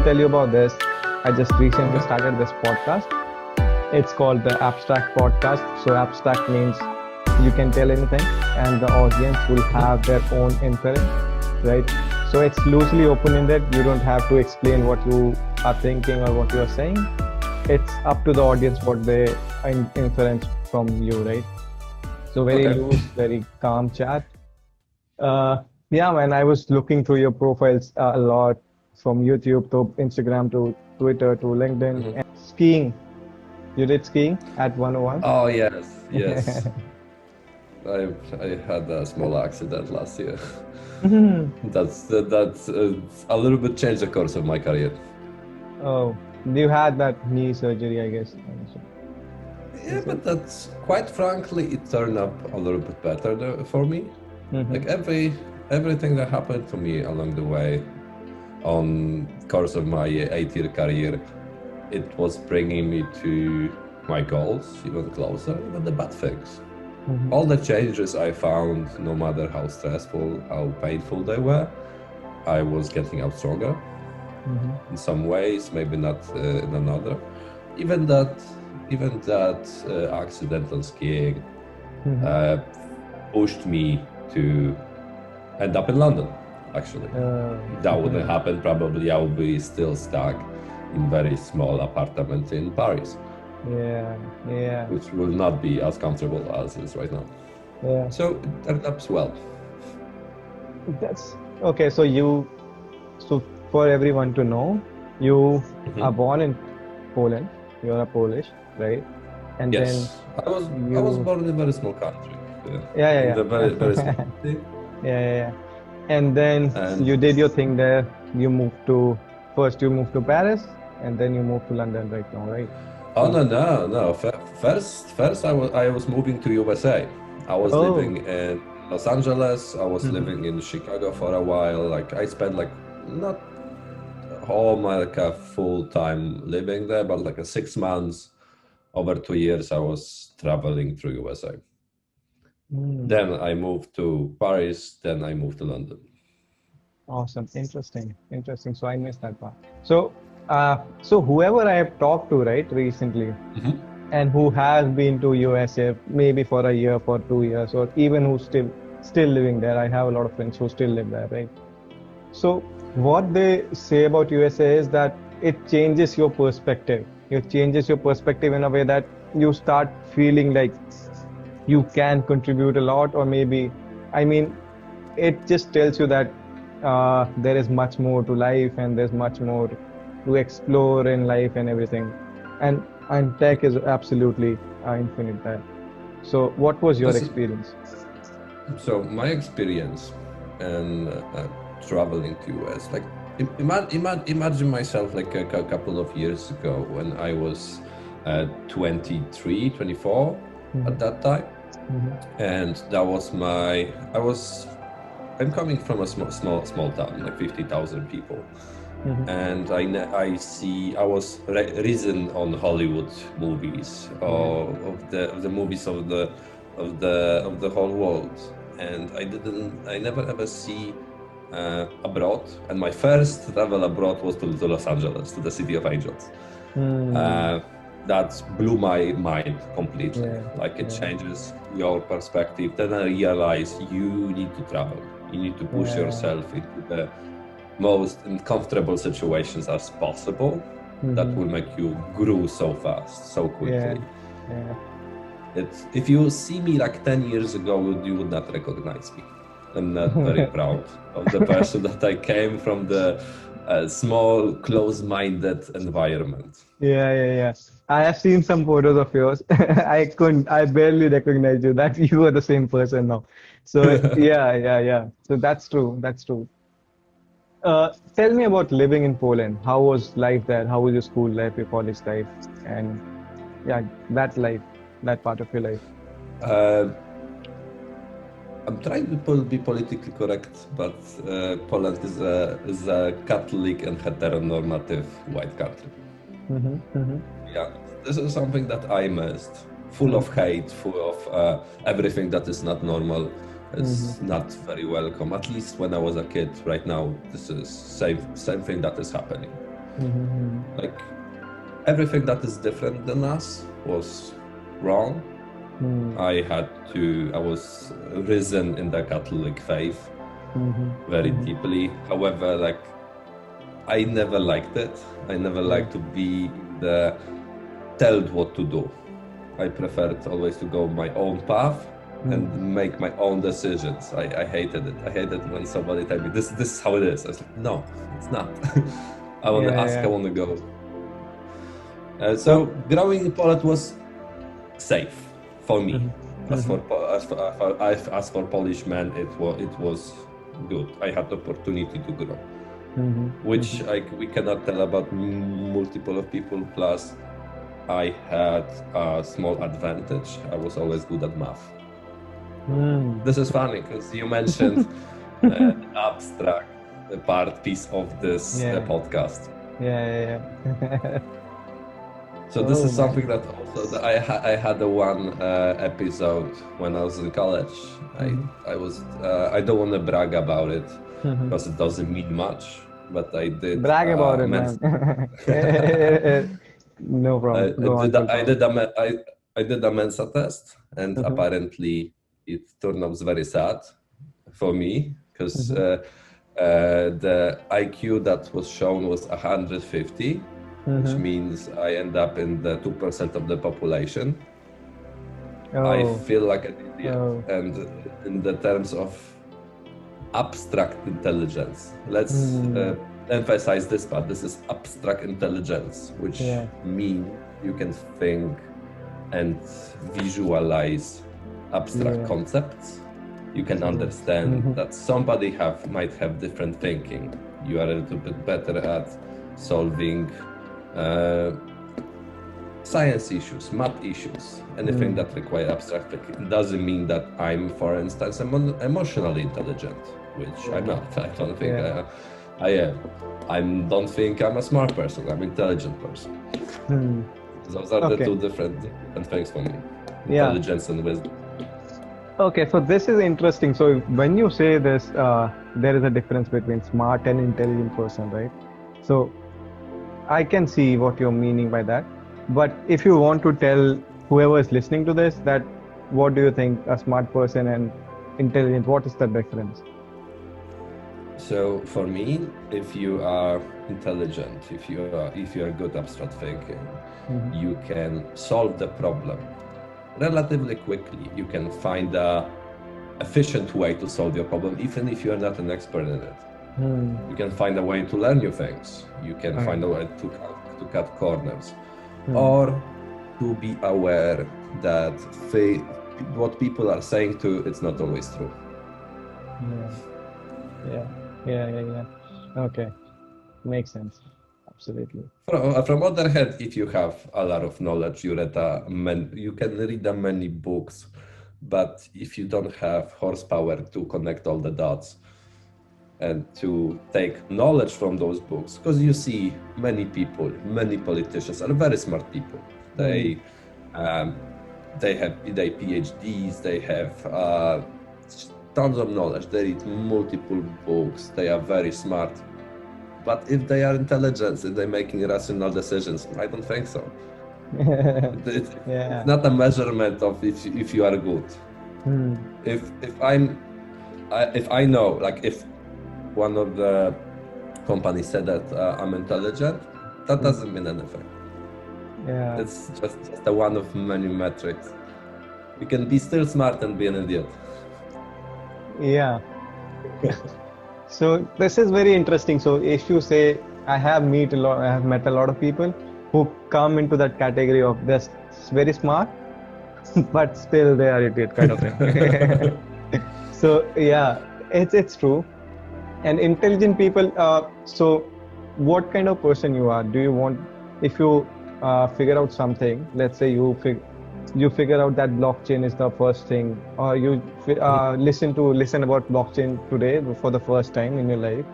me tell you about this. I just recently started this podcast. It's called the Abstract Podcast. So abstract means you can tell anything and the audience will have their own inference, right? So it's loosely open-ended. You don't have to explain what you are thinking or what you are saying. It's up to the audience what they inference from you, right? So very loose, very calm chat. Yeah, man, I was looking through your profiles a lot from YouTube to Instagram to Twitter to LinkedIn and skiing. You did skiing at 101? Oh yes. I had a small accident last year. That's a little bit changed the course of my career. Oh, you had that knee surgery, I guess. Yeah, but that's quite frankly, it turned up a little bit better for me. Like everything that happened to me along the way, on course of my 8-year career, it was bringing me to my goals even closer. Even the bad things, all the changes I found, no matter how stressful, how painful they were, I was getting out stronger. In some ways, maybe not in another. Even that accident on skiing pushed me to end up in London. Actually, that wouldn't happen. Probably I would be still stuck in very small apartment in Paris. Yeah. Which will not be as comfortable as is right now. Yeah. So it turned up well. That's okay. So for everyone to know, you are born in Poland. You are Polish, right? And yes, then I was born in a very small country. Yeah. In a very small city. Yeah. And then you did your thing there. You moved to Paris, and then you moved to London right now, right? Oh no. First I was moving to USA. I was living in Los Angeles. I was living in Chicago for a while. Like I spent like not all my like a full time living there, but like 6 months, over 2 years I was traveling through USA. Then I moved to Paris. Then I moved to London. Awesome. Interesting. So I missed that part. So whoever I have talked to, right, recently, and who has been to USA maybe for a year, for 2 years, or even who's still living there. I have a lot of friends who still live there, right? So what they say about USA is that it changes your perspective. It changes your perspective in a way that you start feeling like you can contribute a lot, or maybe, I mean, it just tells you that there is much more to life and there's much more to explore in life and everything. And tech is absolutely infinite there. So what was your experience? So my experience in traveling to US, like imagine myself like a couple of years ago when I was 23, 24 at that time. And that was I'm coming from a small town, like 50,000 people. And I was risen on Hollywood movies, of the movies of the whole world, and I never ever see abroad. And my first travel abroad was to Los Angeles, to the City of Angels. That blew my mind completely. It changes your perspective. Then I realized you need to travel. You need to push yourself into the most uncomfortable situations as possible. That will make you grow so fast, so quickly. If you see me like 10 years ago, you would not recognize me. I'm not very proud of the person that I came from, the small, close-minded environment. Yeah. I have seen some photos of yours. I barely recognize you. That you are the same person now. So yeah. So that's true. Tell me about living in Poland. How was life there? How was your school life, your college life, and that life, that part of your life? I'm trying to be politically correct, but Poland is a Catholic and heteronormative white country. Yeah, this is something that I missed. Full of hate, full of everything that is not normal. It's not very welcome. At least when I was a kid. Right now, this is same thing that is happening. Like everything that is different than us was wrong. I was risen in the Catholic faith very deeply. However, like I never liked it. I never liked to be told what to do. I preferred always to go my own path and make my own decisions. I hated it. I hated when somebody told me this is how it is. I was like, no, it's not. I want to ask. I want to go. So growing in Poland was safe for me. As for Polish men, it was good. I had the opportunity to grow, which we cannot tell about multiple of people. Plus, I had a small advantage. I was always good at math. This is funny because you mentioned the abstract piece of this podcast. So this is something that also I had one episode when I was in college. I don't want to brag about it because it doesn't mean much, but I did brag about it, man. No problem. I did a Mensa test, and apparently it turned out very sad for me because the IQ that was shown was 150. Which means I end up in the 2% of the population. I feel like an idiot. And in the terms of abstract intelligence, let's emphasize this part. This is abstract intelligence, which means you can think and visualize abstract concepts. You can understand that somebody might have different thinking. You are a little bit better at solving science issues, math issues, anything that require abstract thinking. It doesn't mean that I'm, for instance, emotionally intelligent, which I'm not. I don't think I am. I don't think I'm a smart person. I'm an intelligent person. Those are the two different things for me. Intelligence and wisdom. Okay, so this is interesting. So when you say this, there is a difference between smart and intelligent person, right? So I can see what you're meaning by that. But if you want to tell whoever is listening to this that what do you think a smart person and intelligent, what is the difference? So for me, if you are intelligent, if you are good abstract thinking, you can solve the problem relatively quickly. You can find a efficient way to solve your problem, even if you are not an expert in it. You can find a way to learn new things. You can find a way to cut corners, or to be aware that what people are saying it's not always true. Yeah. Okay, makes sense. Absolutely. From other hand, if you have a lot of knowledge, you can read many books, but if you don't have horsepower to connect all the dots and to take knowledge from those books, because you see many people, many politicians are very smart people. They have PhDs, they have tons of knowledge, they read multiple books, they are very smart. But if they are intelligent, if they're making rational decisions, I don't think so. It's not a measurement of if you are good. If I know, like if one of the companies said that I'm intelligent, that doesn't mean anything. It's just a one of many metrics. You can be still smart and be an idiot. So this is very interesting. So if you say I have met a lot of people who come into that category of this very smart, but still they are idiot kind of thing. So it's true. And intelligent people. So what kind of person you are? Do you want, if you figure out something, let's say you figure out that blockchain is the first thing, or you listen about blockchain today for the first time in your life,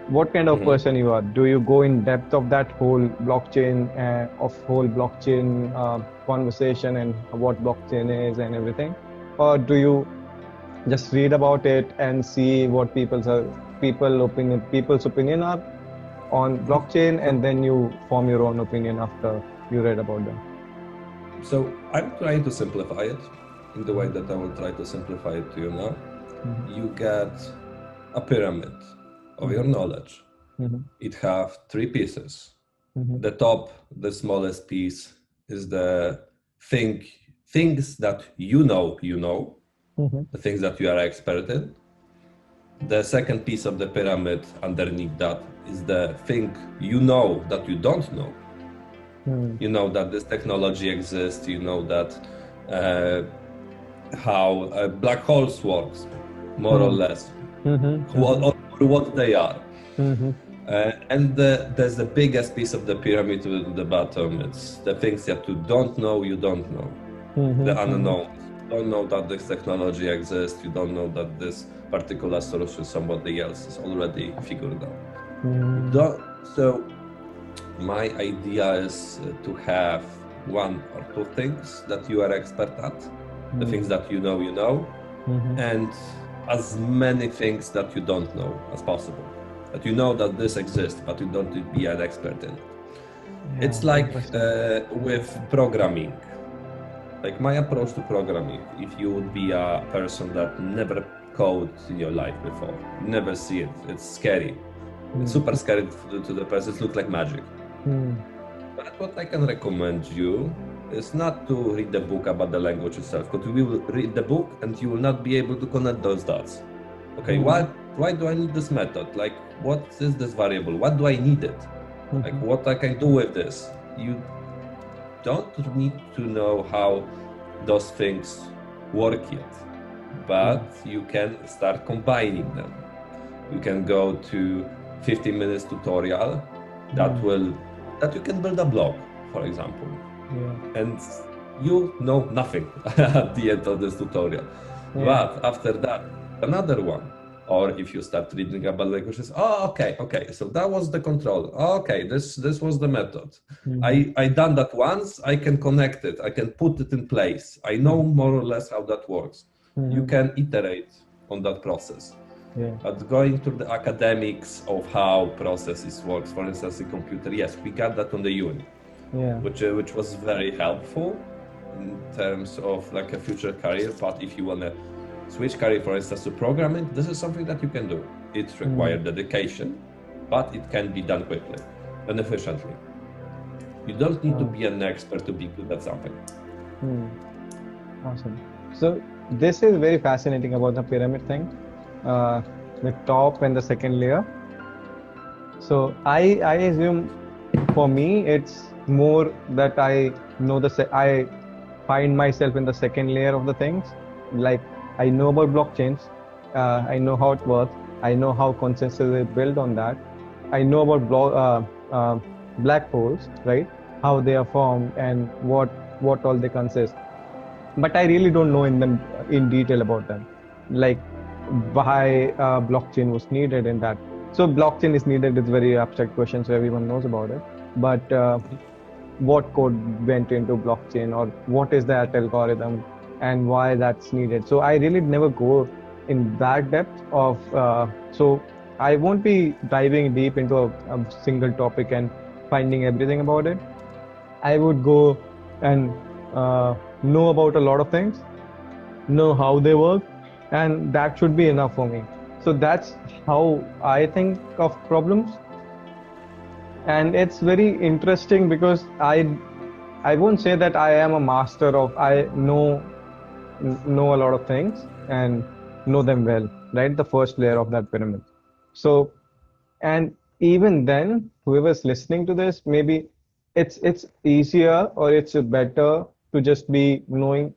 what kind of person you are? Do you go in depth of that whole blockchain conversation and what blockchain is and everything, or do you just read about it and see what people's opinion are, on blockchain, and then you form your own opinion after you read about them? So I'm trying to simplify it in the way that I will try to simplify it to you now. You get a pyramid of your knowledge. It have 3 pieces. The top, the smallest piece, is the things that you know, the things that you are expert in. The second piece of the pyramid underneath that is the thing you know that you don't know. You know that this technology exists, you know that how black holes works, more or less, what they are. And there's the biggest piece of the pyramid to the bottom. It's the things that you don't know, the unknowns. You don't know that this technology exists, you don't know that this particular solution somebody else has already figured out. So my idea is to have 1 or 2 things that you are expert at, the things that you know, and as many things that you don't know as possible. That you know that this exists, but you don't need to be an expert in it. It's like with programming. Like my approach to programming, if you would be a person that never coded in your life before, never see it, it's scary. It's super scary to the person, it looks like magic. But what I can recommend you is not to read the book about the language itself, because you will read the book and you will not be able to connect those dots. Okay, why do I need this method? Like, what is this variable? What do I need it? Like, what I can do with this? You don't need to know how those things work yet, but you can start combining them. You can go to 15 minutes tutorial that you can build a blog, for example, and you know nothing at the end of this tutorial. But after that, another one. Or if you start reading about languages, okay, so that was the control. Okay, this was the method. I done that once, I can connect it, I can put it in place. I know more or less how that works. You can iterate on that process. But going to the academics of how processes works, for instance, in computer, yes, we got that on the uni, which was very helpful in terms of like a future career. But if you wanna switch career, for instance, to programming, this is something that you can do. It requires dedication, but it can be done quickly and efficiently. You don't need to be an expert to be good at something. Awesome. So this is very fascinating about the pyramid thing, the top and the second layer. So I assume for me it's more that I know I find myself in the second layer of the things. Like I know about blockchains, I know how it works, I know how consensus is built on that, I know about black holes, right? How they are formed and what all they consist. But I really don't know in detail about them, like why blockchain was needed in that. So blockchain is needed. It's very abstract question, so everyone knows about it. But what code went into blockchain, or what is that algorithm, and why that's needed? So I really never go in that depth of. So I won't be diving deep into a single topic and finding everything about it. I would go and know about a lot of things, know how they work, and that should be enough for me. So that's how I think of problems. And it's very interesting because I won't say that I am a master of, I know a lot of things and know them well, right? The first layer of that pyramid. So, and even then, whoever's listening to this, maybe it's easier or it's better to just be knowing.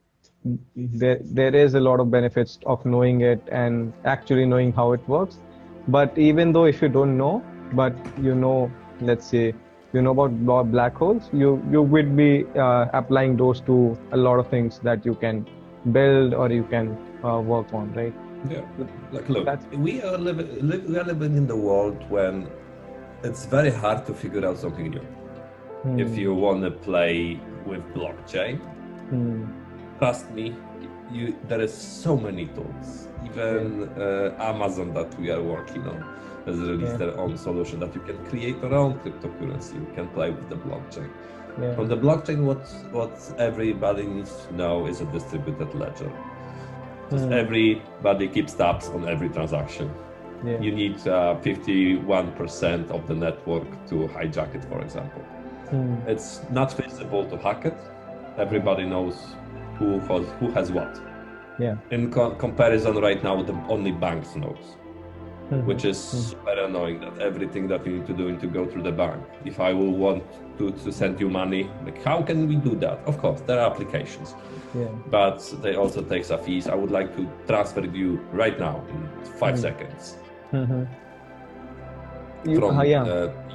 There is a lot of benefits of knowing it and actually knowing how it works. But even though if you don't know, but you know, let's say you know about black holes, you would be applying those to a lot of things that you can build or you can work on, right? Yeah, like look, we are living in the world when it's very hard to figure out something new. If you want to play with blockchain, trust me, there is so many tools. Even Amazon that we are working on has released their own solution that you can create your own cryptocurrency. You can play with the blockchain. From the blockchain, what everybody needs to know is a distributed ledger. Just everybody keeps tabs on every transaction. You need 51% of the network to hijack it, for example. It's not feasible to hack it. Everybody knows who has what. In comparison, right now, only banks knows, which is super annoying. That everything that you need to do is to go through the bank. If I will want to send you money, like how can we do that? Of course, there are applications, but they also take some fees. I would like to transfer you right now in 5 seconds. From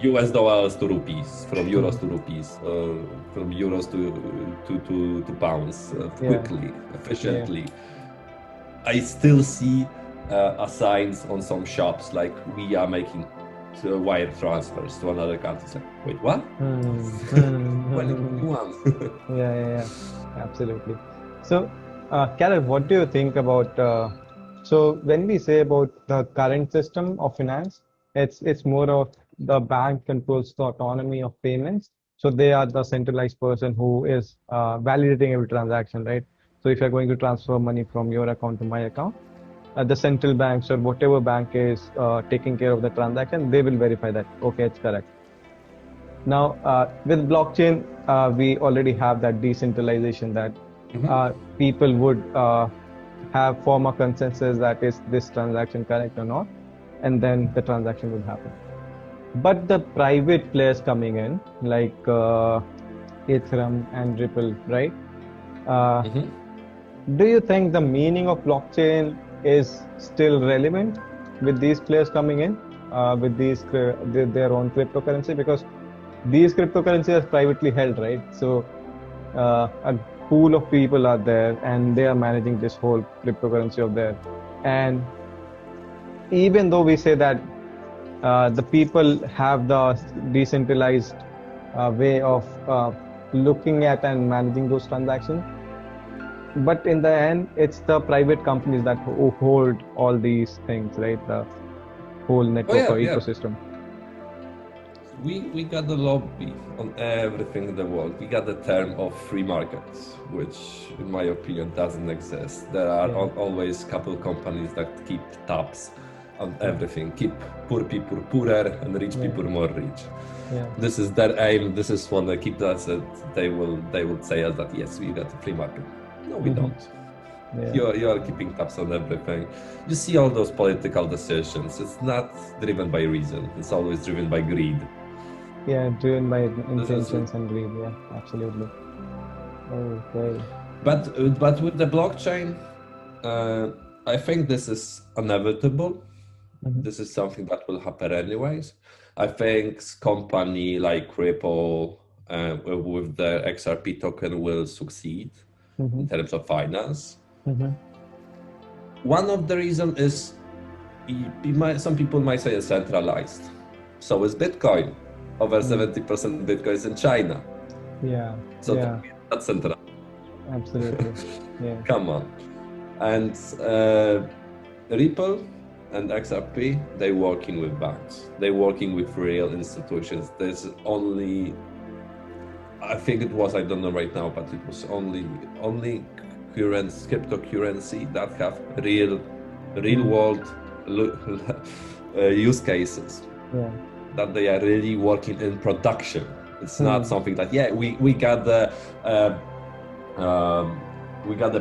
US dollars to rupees, from euros to rupees, from euros to pounds, quickly, efficiently. I still see signs on some shops like we are making wire transfers to another country. It's like, wait, what? Absolutely. So, Karol, what do you think about? So, when we say about the current system of finance, it's more of the bank controls the autonomy of payments. So they are the centralized person who is validating every transaction, right? So if you're going to transfer money from your account to my account, the central banks or whatever bank is taking care of the transaction, they will verify that, okay, it's correct. Now, with blockchain, we already have that decentralization that people would form a consensus that is this transaction correct or not, and then the transaction would happen. But the private players coming in, like Ethereum and Ripple, right? Do you think the meaning of blockchain is still relevant with these players coming in with their own cryptocurrency? Because these cryptocurrencies are privately held, right? So a pool of people are there and they are managing this whole cryptocurrency of theirs. And even though we say that the people have the decentralized way of looking at and managing those transactions, but in the end, it's the private companies that hold all these things, right? The whole network or ecosystem. We got the lobby on everything in the world. We got the term of free markets, which in my opinion doesn't exist. There are always a couple of companies that keep tabs on everything, keep poor people poorer and rich people more rich. This is their aim. This is what they keep us. They will say us that yes, we got a free market. No, we don't. You are keeping tabs on everything. You see all those political decisions. It's not driven by reason. It's always driven by greed. Yeah, driven by intentions and greed. Yeah, absolutely. Okay. But with the blockchain, I think this is inevitable. This is something that will happen anyways. I think company like Ripple with the XRP token will succeed in terms of finance. One of the reasons is some people might say it's centralized. So is Bitcoin. Over 70% Bitcoin is in China. So that's centralized. Absolutely. Come on. And Ripple and XRP, they're working with banks. They're working with real institutions. There's only, I think it was, I don't know right now, but it was only cryptocurrency that have real world use cases. That they are really working in production. It's not something that we got the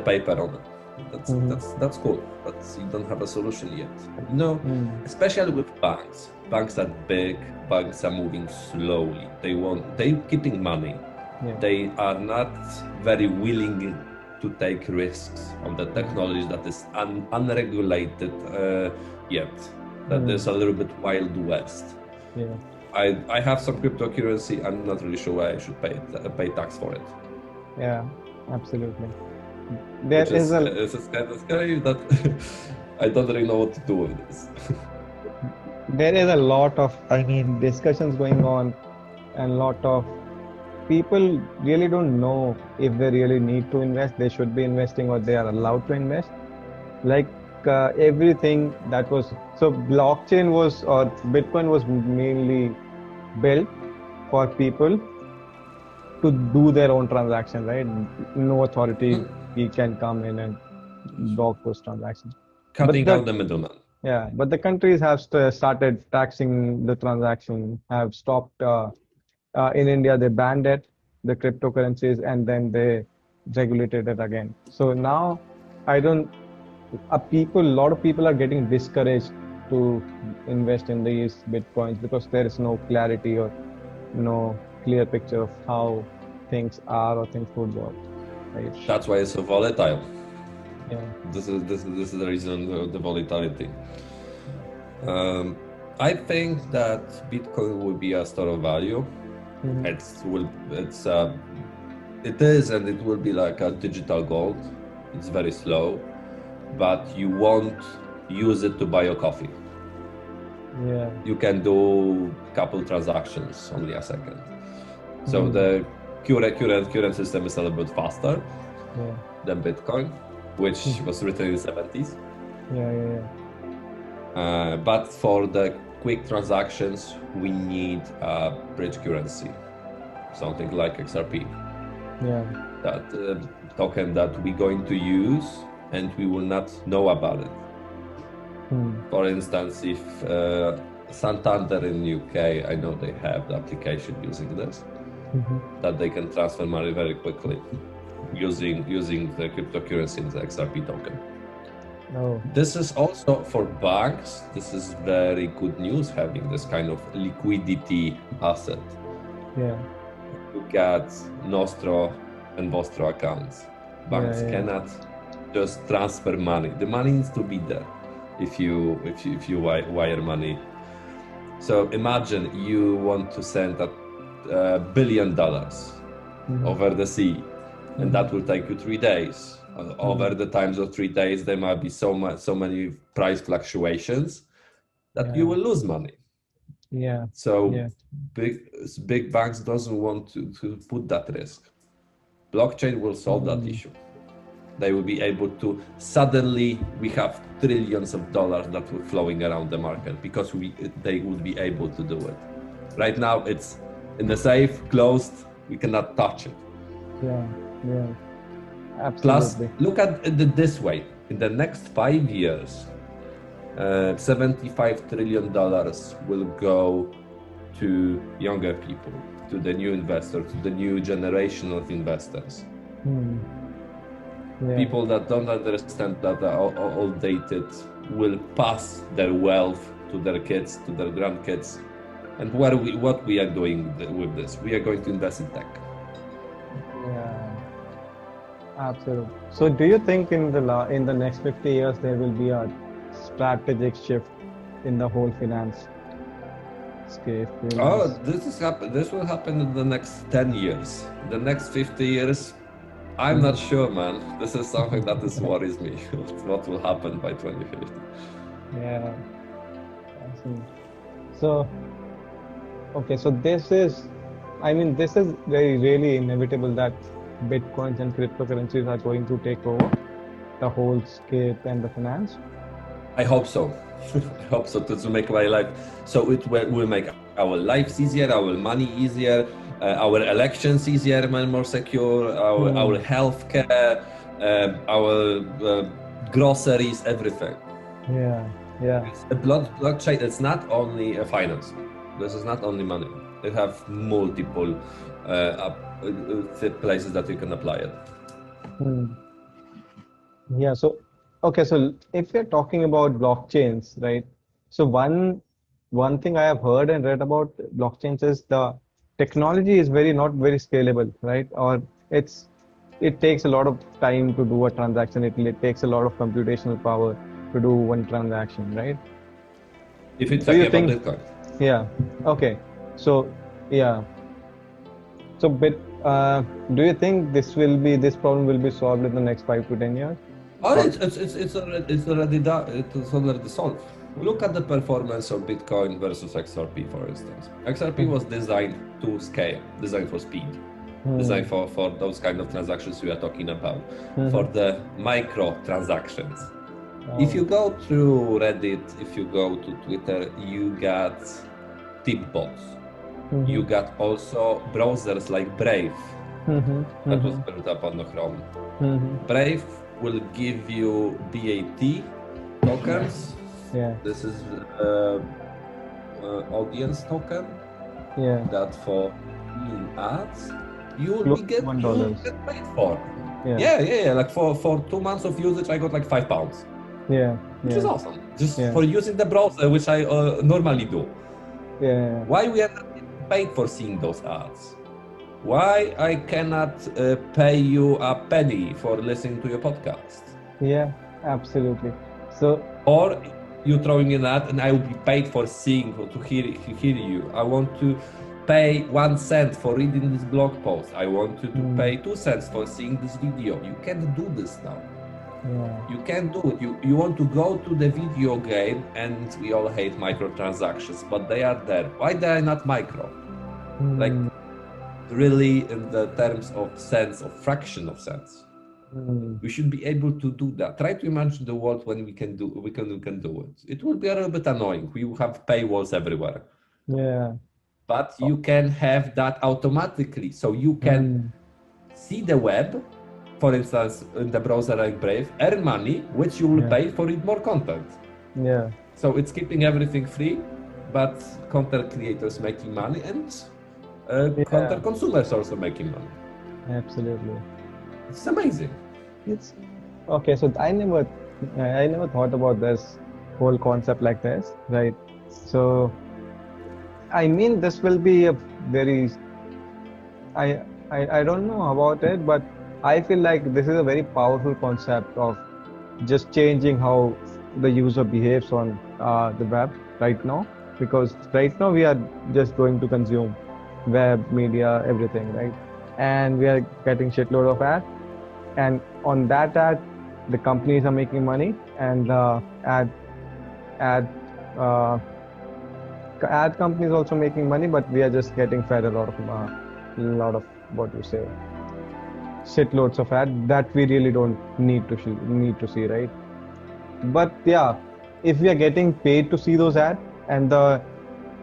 paper on it. That's cool, but you don't have a solution yet. No, especially with banks. Banks are big. Banks are moving slowly. They're keeping money. They are not very willing to take risks on the technology that is unregulated yet. That is a little bit Wild West. I have some cryptocurrency. I'm not really sure why I should pay tax for it. Yeah, absolutely. It's kind of scary that I don't really know what to do with this. There is a lot of, discussions going on, and a lot of people really don't know if they really need to invest, they should be investing, or they are allowed to invest. Like everything that was, so blockchain was, or Bitcoin was mainly built for people to do their own transaction, right? No authority he can come in and block those transactions. But Cutting out the middleman. yeah, but the countries have started taxing the transaction, have stopped. In India, they banned it, the cryptocurrencies, and then they regulated it again. So now, I don't. A lot of people are getting discouraged to invest in these bitcoins because there is no clarity or no clear picture of how things are or things would work. Right? That's why it's so volatile. Yeah. This is the reason of the volatility. I think that Bitcoin will be a store of value. Mm-hmm. It is, and it will be like a digital gold. It's very slow, but you won't use it to buy your coffee. Yeah. You can do a couple transactions, only a second. So the current system is a little bit faster than Bitcoin, which was written in the 70s. But for the quick transactions, we need a bridge currency, something like XRP. That token that we're going to use, and we will not know about it. For instance, if Santander in UK, I know they have the application using this, that they can transfer money very quickly using the cryptocurrency in the XRP token. This is also for banks. This is very good news, having this kind of liquidity asset. You get Nostro and Vostro accounts. Banks cannot just transfer money. The money needs to be there if you wire money. So imagine you want to send $1 billion over the sea, and that will take you 3 days. Over the times of 3 days, there might be so many price fluctuations that you will lose money. So big banks doesn't want to put that risk. Blockchain will solve that issue. They will be able to suddenly, we have trillions of dollars that were flowing around the market because they would be able to do it. Right now, it's in the safe, closed. We cannot touch it. Absolutely. Plus, look at it this way: in the next 5 years, $75 trillion will go to younger people, to the new investors, to the new generation of investors. People that don't understand that are outdated will pass their wealth to their kids, to their grandkids. And what we are doing with this? We are going to invest in tech. Absolutely. So do you think in the next 50 years there will be a strategic shift in the whole finance scape? This will happen in the next 10 years. The next 50 years, I'm not sure, man. This is something that worries me. What will happen by 2050? Yeah. I see. So, okay, so this is really inevitable that Bitcoins and cryptocurrencies are going to take over the whole scape and the finance? I hope so. I hope so, to make my life, so it will make our lives easier, our money easier, our elections easier and more secure, our healthcare, our groceries, everything. Blockchain, it's not only a finance. This is not only money. It have multiple places that you can apply it. So if we're talking about blockchains, right? So one thing I have heard and read about blockchains is the technology is not very scalable, right? Or it takes a lot of time to do a transaction. It takes a lot of computational power to do one transaction, right? If it's talking about Bitcoin. Yeah. Okay. So So, do you think this problem will be solved in the next 5 to 10 years? It's already solved. Look at the performance of Bitcoin versus XRP, for instance. XRP was designed to scale, designed for speed. designed for those kind of transactions we are talking about, for the micro transactions. If you go through Reddit, if you go to Twitter, you got tip bots. You got also browsers like Brave that was built up on the Chrome. Brave will give you BAT tokens. Yeah. This is audience token. Yeah. That for ads you will get paid for. Yeah. Like for 2 months of usage, I got like £5. Yeah. Which is awesome. Just for using the browser, which I normally do. Yeah. Why we are not getting paid for seeing those ads? Why I cannot pay you a penny for listening to your podcast? Yeah, absolutely. So, or you throwing an ad and I will be paid for seeing or to hear you. I want to pay 1 cent for reading this blog post. I want you to pay 2 cents for seeing this video. You can't do this now. Yeah. You can't do it. You want to go to the video game, and we all hate microtransactions, but they are there. Why they are not micro? Like really in the terms of cents, of fraction of cents. We should be able to do that. Try to imagine the world when we can do it. It will be a little bit annoying. We will have paywalls everywhere. Yeah. But you can have that automatically. So you can see the web, for instance, in the browser like Brave, earn money, which you will pay for read more content. Yeah. So it's keeping everything free, but content creators making money, and content consumers also making money. Absolutely. It's amazing. It's okay. So I never thought about this whole concept like this, right? So, I mean, this will be a very, I don't know about it, but I feel like this is a very powerful concept of just changing how the user behaves on the web right now, because right now we are just going to consume web media, everything, right? And we are getting shitload of ads, and on that ad, the companies are making money, and the ad companies also making money, but we are just getting fed a lot of what you say, shitloads of ad that we really don't need to see, right? But yeah, if we are getting paid to see those ads, and the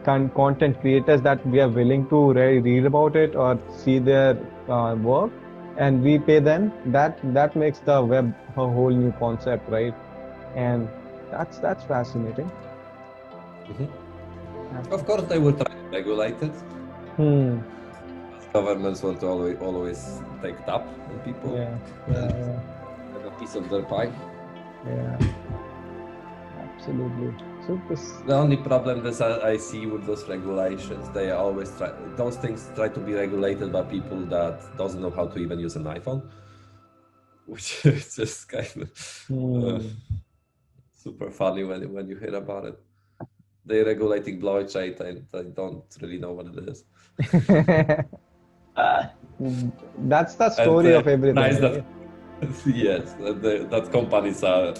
content creators that we are willing to read about it or see their work, and we pay them, that makes the web a whole new concept, right? And that's fascinating. Of course, they will try to regulate it. Governments want to always take it up on people. Have a piece of their pie. Yeah, absolutely. So the only problem that I see with those regulations, they always those things try to be regulated by people that doesn't know how to even use an iPhone, which is just kind of super funny when you hear about it. They're regulating blockchain and I don't really know what it is. That's the story of everything. Nice that, yes, that companies are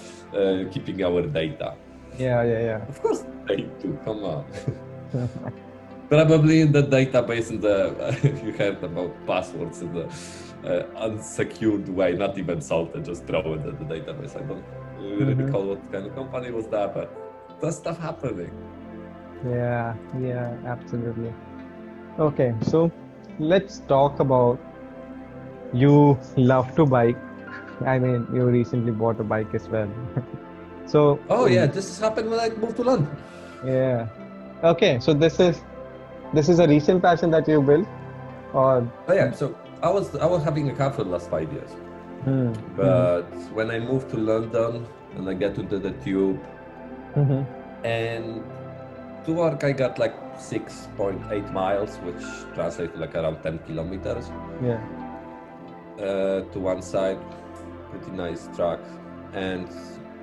keeping our data. Yeah. Of course they do. Come on. Probably in the database, you heard about passwords in the unsecured way, not even salted, just throw it in the database. I don't really recall what kind of company was that, but that's stuff happening. Yeah, absolutely. Okay, so let's talk about, you love to bike. I mean, you recently bought a bike as well. So. Oh yeah, this has happened when I moved to London. Yeah. Okay, so this is a recent passion that you built, or? Oh yeah, so I was having a car for the last 5 years, but when I moved to London and I got into the tube, and to work I got like 6.8 miles, which translates to like around 10 kilometers. Yeah. To one side, pretty nice track, and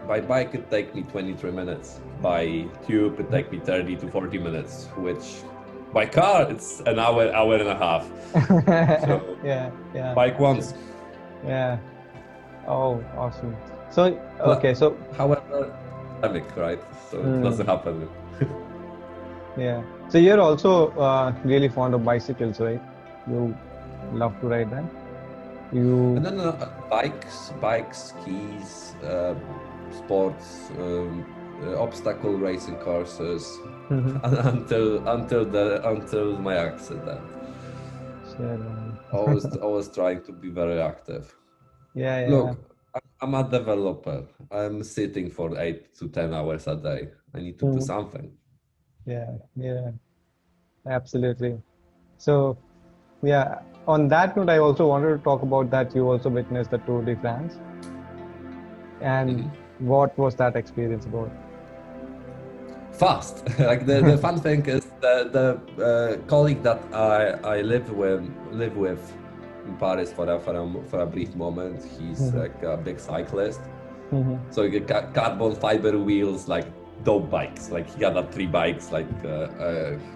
by bike it take me 23 minutes. By tube it take me 30 to 40 minutes, which by car it's an hour and a half. So yeah. Bike once. Yeah. Oh, awesome. So okay, so however, pandemic, right? So it doesn't happen. Yeah. So you're also really fond of bicycles, right? love to ride that? You... No, bikes, skis, sports, obstacle racing courses, until my accident. Sure. Always trying to be very active. Yeah. Look, I'm a developer. I'm sitting for 8 to 10 hours a day. I need to do something. Yeah, absolutely. So, yeah, on that note, I also wanted to talk about that you also witnessed the Tour de France. And what was that experience about? Fast. Like the fun thing is the colleague that I live with in Paris for a brief moment. He's like a big cyclist. So you get carbon fiber wheels, like dope bikes. Like he had 3 bikes. Like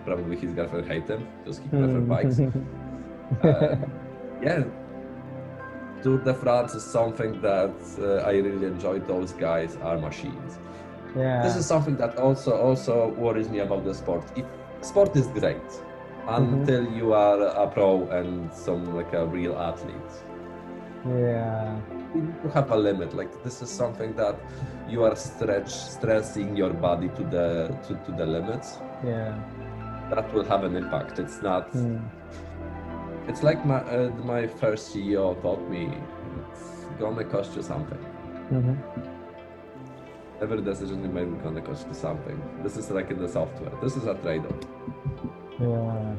probably his girlfriend hated him because he preferred bikes. Yeah, Tour de France is something that I really enjoy. Those guys are machines. Yeah. This is something that also worries me about the sport. Sport is great until you are a pro and a real athlete. Yeah. You have a limit. Like this is something that you are stressing your body to the limits. Yeah. That will have an impact. It's not. It's like my first CEO taught me. It's gonna cost you something. Every decision you make is gonna cost you something. This is like in the software. This is a trade-off. Yeah.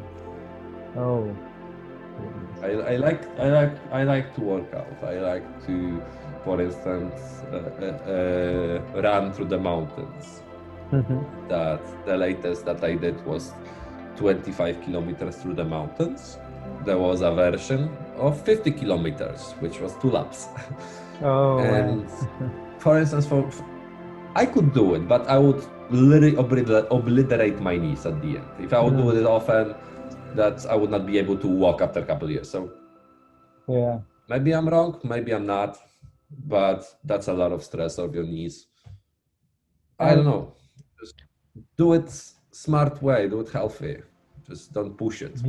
Oh. I like to work out. I like to, for instance, run through the mountains. That the latest that I did was 25 kilometers through the mountains. There was a version of 50 kilometers, which was 2 laps. Oh. And for instance, I could do it, but I would literally obliterate my knees at the end. If I would do it often, that I would not be able to walk after a couple of years. So yeah, maybe I'm wrong, maybe I'm not, but that's a lot of stress on your knees. I don't know. Just do it smart way, do it healthy. Just don't push it.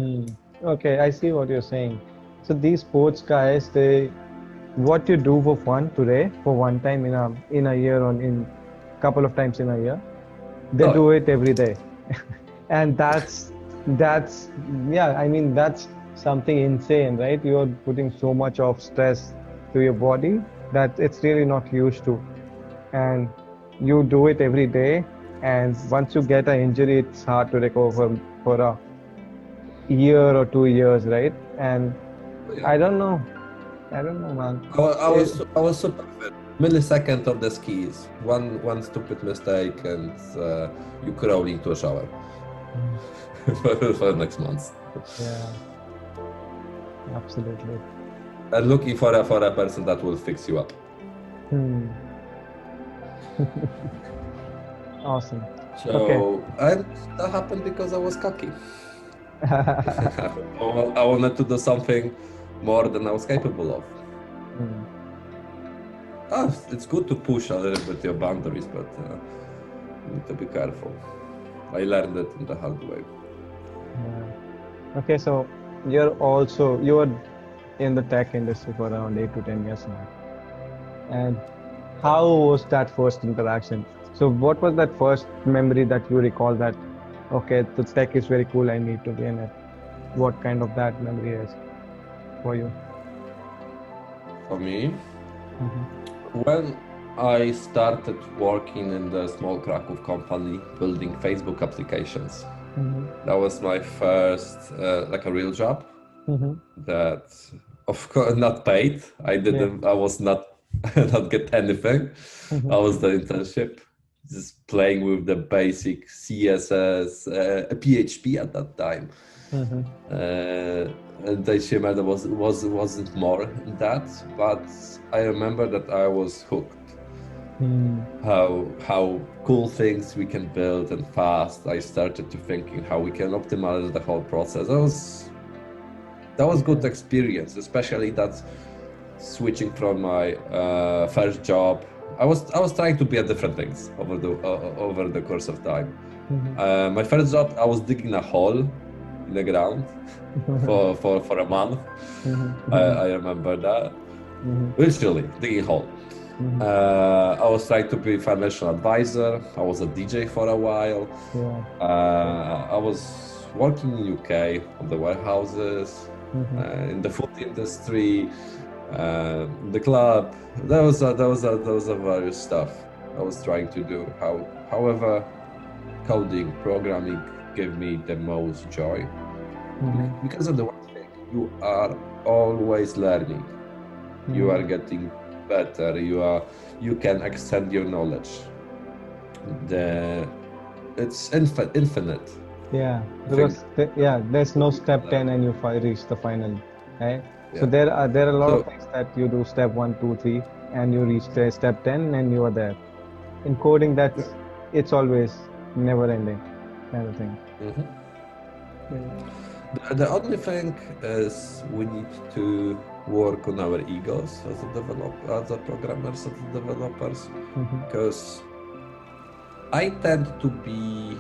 Okay, I see what you're saying. So these sports guys, what you do for fun today, for one time in a year or in couple of times in a year, they do it every day. And that's yeah, I mean that's something insane, right? You're putting so much of stress to your body that it's really not used to. And you do it every day, and once you get an injury, it's hard to recover for a year or 2 years, right? And I don't know, man. I was super fit. Millisecond of the skis, one stupid mistake, and you crawl into a shower for next month. Yeah, absolutely. And looking for a person that will fix you up. Awesome. So, and that happened because I was cocky. I wanted to do something more than I was capable of. It's good to push a little bit your boundaries, but you need to be careful. I learned it in the hard way. Yeah. Okay, so you're in the tech industry for around 8 to 10 years now. And how was that first interaction? So what was that first memory that you recall that, okay, the tech is very cool, I need to be in it? What kind of that memory is for you? For me? When I started working in the small Krakow company building Facebook applications, that was my first a real job. That, of course, not paid. I was not get anything. I was the internship, just playing with the basic CSS, PHP at that time. And the HTML wasn't more than that, but I remember that I was hooked. How cool things we can build and fast. I started to thinking how we can optimize the whole process. That was good experience, especially that switching from my first job. I was trying to be at different things over the course of time. My first job, I was digging a hole in the ground for a month. I remember that. Literally digging hole. I was trying to be financial advisor. I was a DJ for a while. I was working in UK on the warehouses, in the food industry, in the club. There was a various stuff I was trying to do. However, coding, programming gave me the most joy because of the one thing, you are always learning. You are getting better. You can extend your knowledge. It's infinite. Yeah, because there's no step 10 and you reach the final, right? Yeah. So there are a lot of things that you do step 1, 2, 3, and you reach the step 10 and you are there. In coding, it's always never ending kind of thing. The only thing is we need to work on our egos as a programmers, as developers, because I tend to be.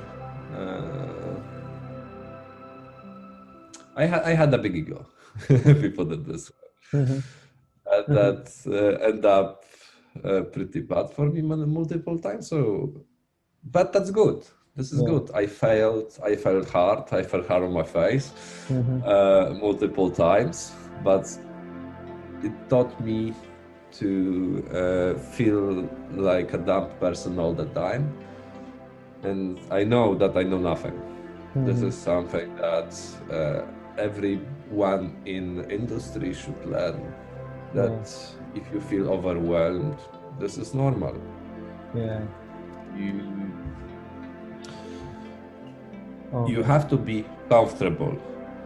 I had a big ego. If we put it this way, that ended up pretty bad for me multiple times. So, but that's good. This is good. I failed hard. I fell hard on my face multiple times, but it taught me to feel like a dumb person all the time. And I know that I know nothing. This is something that everyone in the industry should learn. That if you feel overwhelmed, this is normal. You have to be comfortable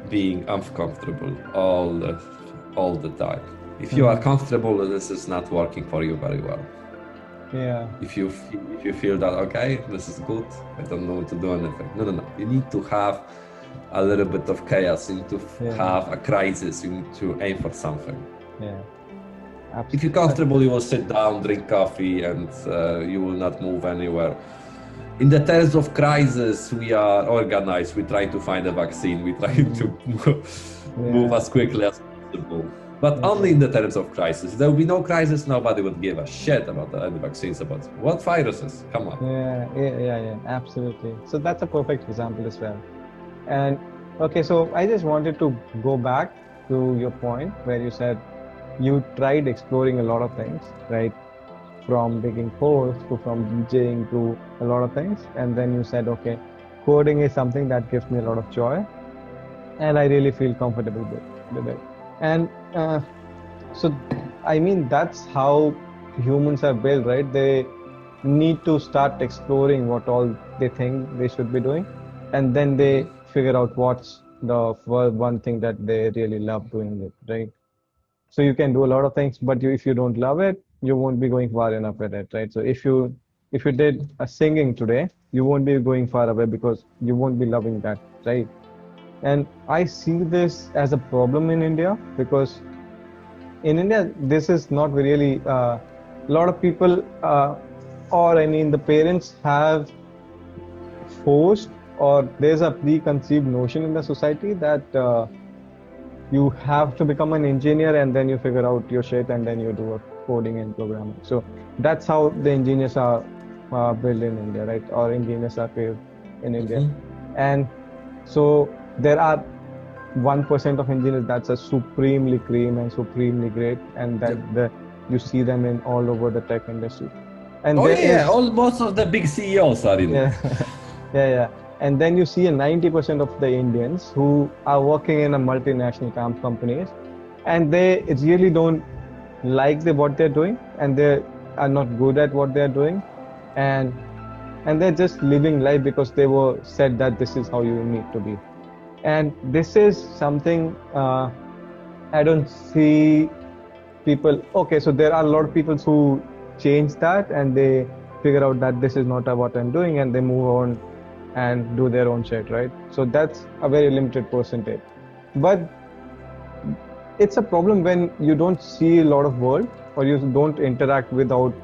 being uncomfortable all the time. If you are comfortable, this is not working for you very well. If you feel that okay, this is good, I don't know to do anything. No. You need to have a little bit of chaos. You need to have a crisis. You need to aim for something. Absolutely. If you're comfortable, you will sit down, drink coffee, and you will not move anywhere. In the terms of crisis, we are organized. We try to find a vaccine. We try to move as quickly as possible. But only in the terms of crisis. There will be no crisis. Nobody would give a shit about the vaccines. About what viruses? Come on. Yeah. Absolutely. So that's a perfect example as well. And okay, so I just wanted to go back to your point where you said you tried exploring a lot of things, right? From digging holes to from DJing to a lot of things. And then you said, okay, coding is something that gives me a lot of joy. And I really feel comfortable with it. And so, I mean, that's how humans are built, right? They need to start exploring what all they think they should be doing. And then they figure out what's the one thing that they really love doing it, right? So you can do a lot of things, but if you don't love it, you won't be going far enough with it, right? So if you did a singing today, you won't be going far away because you won't be loving that, right? And I see this as a problem in India because in India, this is not really, a lot of people, the parents have forced, or there's a preconceived notion in the society that you have to become an engineer and then you figure out your shit and then you do coding and programming. So that's how the engineers are built in India, right? Or engineers are built in India. And so there are 1% of engineers that's a supremely cream and supremely great, and that you see them in all over the tech industry. And most of the big CEOs are in it. Yeah. And then you see 90% of the Indians who are working in a multinational companies, and they really don't like what they're doing, and they are not good at what they're doing, and they're just living life because they were said that this is how you need to be. And this is something I don't see people. Okay, so there are a lot of people who change that and they figure out that this is not what I'm doing, and they move on and do their own shit, right? So that's a very limited percentage. But it's a problem when you don't see a lot of world, or you don't interact without.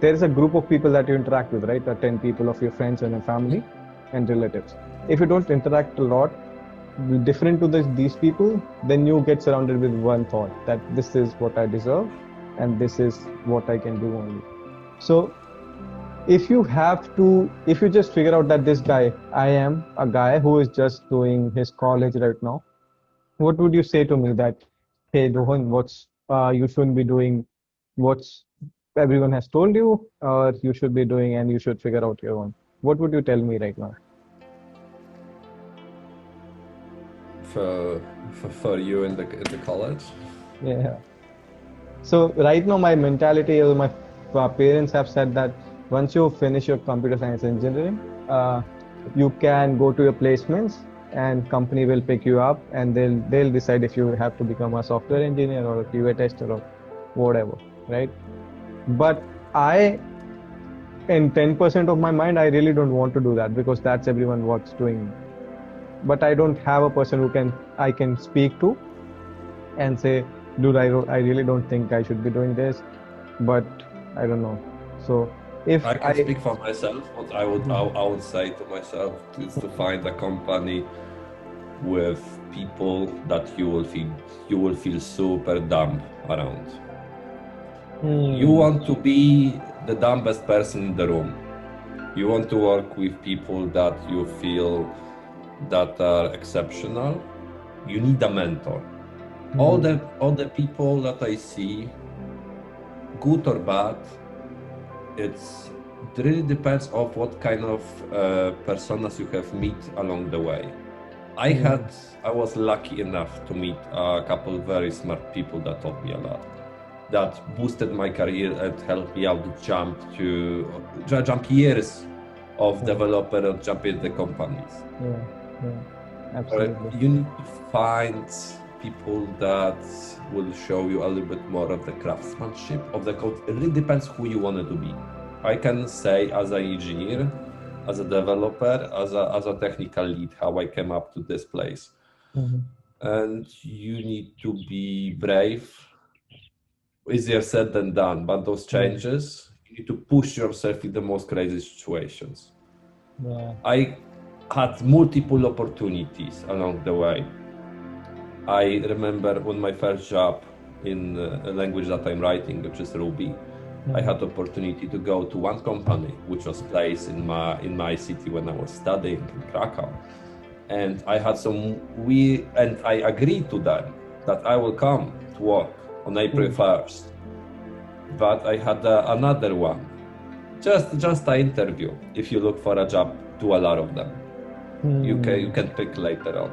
There's a group of people that you interact with, right? 10 people of your friends and your family and relatives. If you don't interact a lot, different to these people, then you get surrounded with one thought that this is what I deserve and this is what I can do only. So if you just figure out that this guy, I am a guy who is just doing his college right now, what would you say to me that, hey, Rohan, what's you shouldn't be doing, what's everyone has told you, or you should be doing and you should figure out your own? What would you tell me right now? For you in the college? Yeah. So right now, my mentality or my parents have said that once you finish your computer science engineering, you can go to your placements and company will pick you up and they'll decide if you have to become a software engineer or a QA tester or whatever, right? But in 10% of my mind, I really don't want to do that because that's everyone what's doing. But I don't have a person I can speak to and say, dude, I really don't think I should be doing this, but I don't know. So if I can speak for myself. What I would say to myself is to find a company with people that you will feel super dumb around. You want to be the dumbest person in the room. You want to work with people that you feel that are exceptional. You need a mentor. All the people that I see, good or bad, it really depends of what kind of personas you have meet along the way. I was lucky enough to meet a couple of very smart people that taught me a lot, that boosted my career and helped me out to jump years of developer and jump in the companies. Absolutely. You need to find people that will show you a little bit more of the craftsmanship of the code. It really depends who you want to be. I can say as an engineer, as a developer, as a technical lead, how I came up to this place. And you need to be brave. Easier said than done, but those changes, you need to push yourself in the most crazy situations. I had multiple opportunities along the way. I remember when my first job in a language that I'm writing, which is Ruby, I had opportunity to go to one company which was placed in my city when I was studying in Krakow, and I had and I agreed to them that I will come to work on April 1st, but I had another one, just an interview. If you look for a job, do a lot of them. You can pick later on.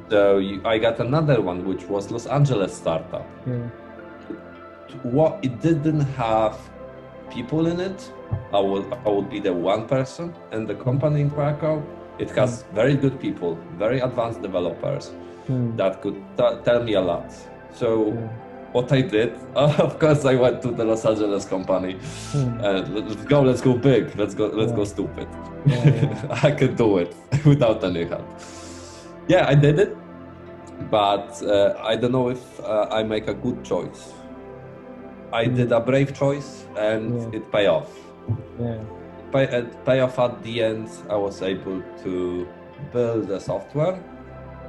So I got another one, which was Los Angeles startup. What it didn't have people in it. I would be the one person in the company in Krakow. It has very good people, very advanced developers that could tell me a lot. So what I did, of course, I went to the Los Angeles company. Let's go big. Let's go stupid. I can do it without any help. Yeah, I did it, but I don't know if I make a good choice. I did a brave choice, and it paid off. It paid off at the end. I was able to build the software.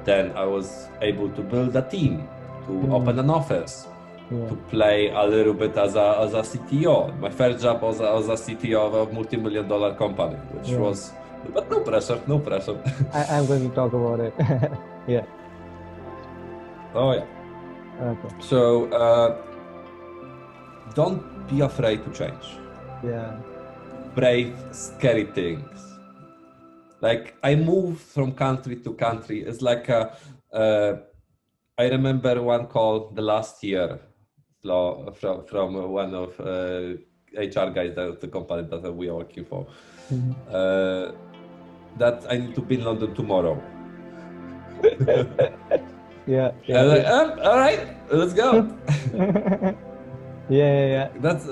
Then I was able to build a team, to open an office, to play a little bit as a CTO. My first job was a CTO of a multi-million-dollar company, which was, but no pressure. I'm going to talk about it. Yeah. Oh yeah. Okay. So don't be afraid to change. Yeah. Brave, scary things. Like I moved from country to country. It's like I remember one call the last year from one of HR guys at the company that we are working for. That I need to be in London tomorrow. Yeah. Like, all right, let's go. Yeah. That's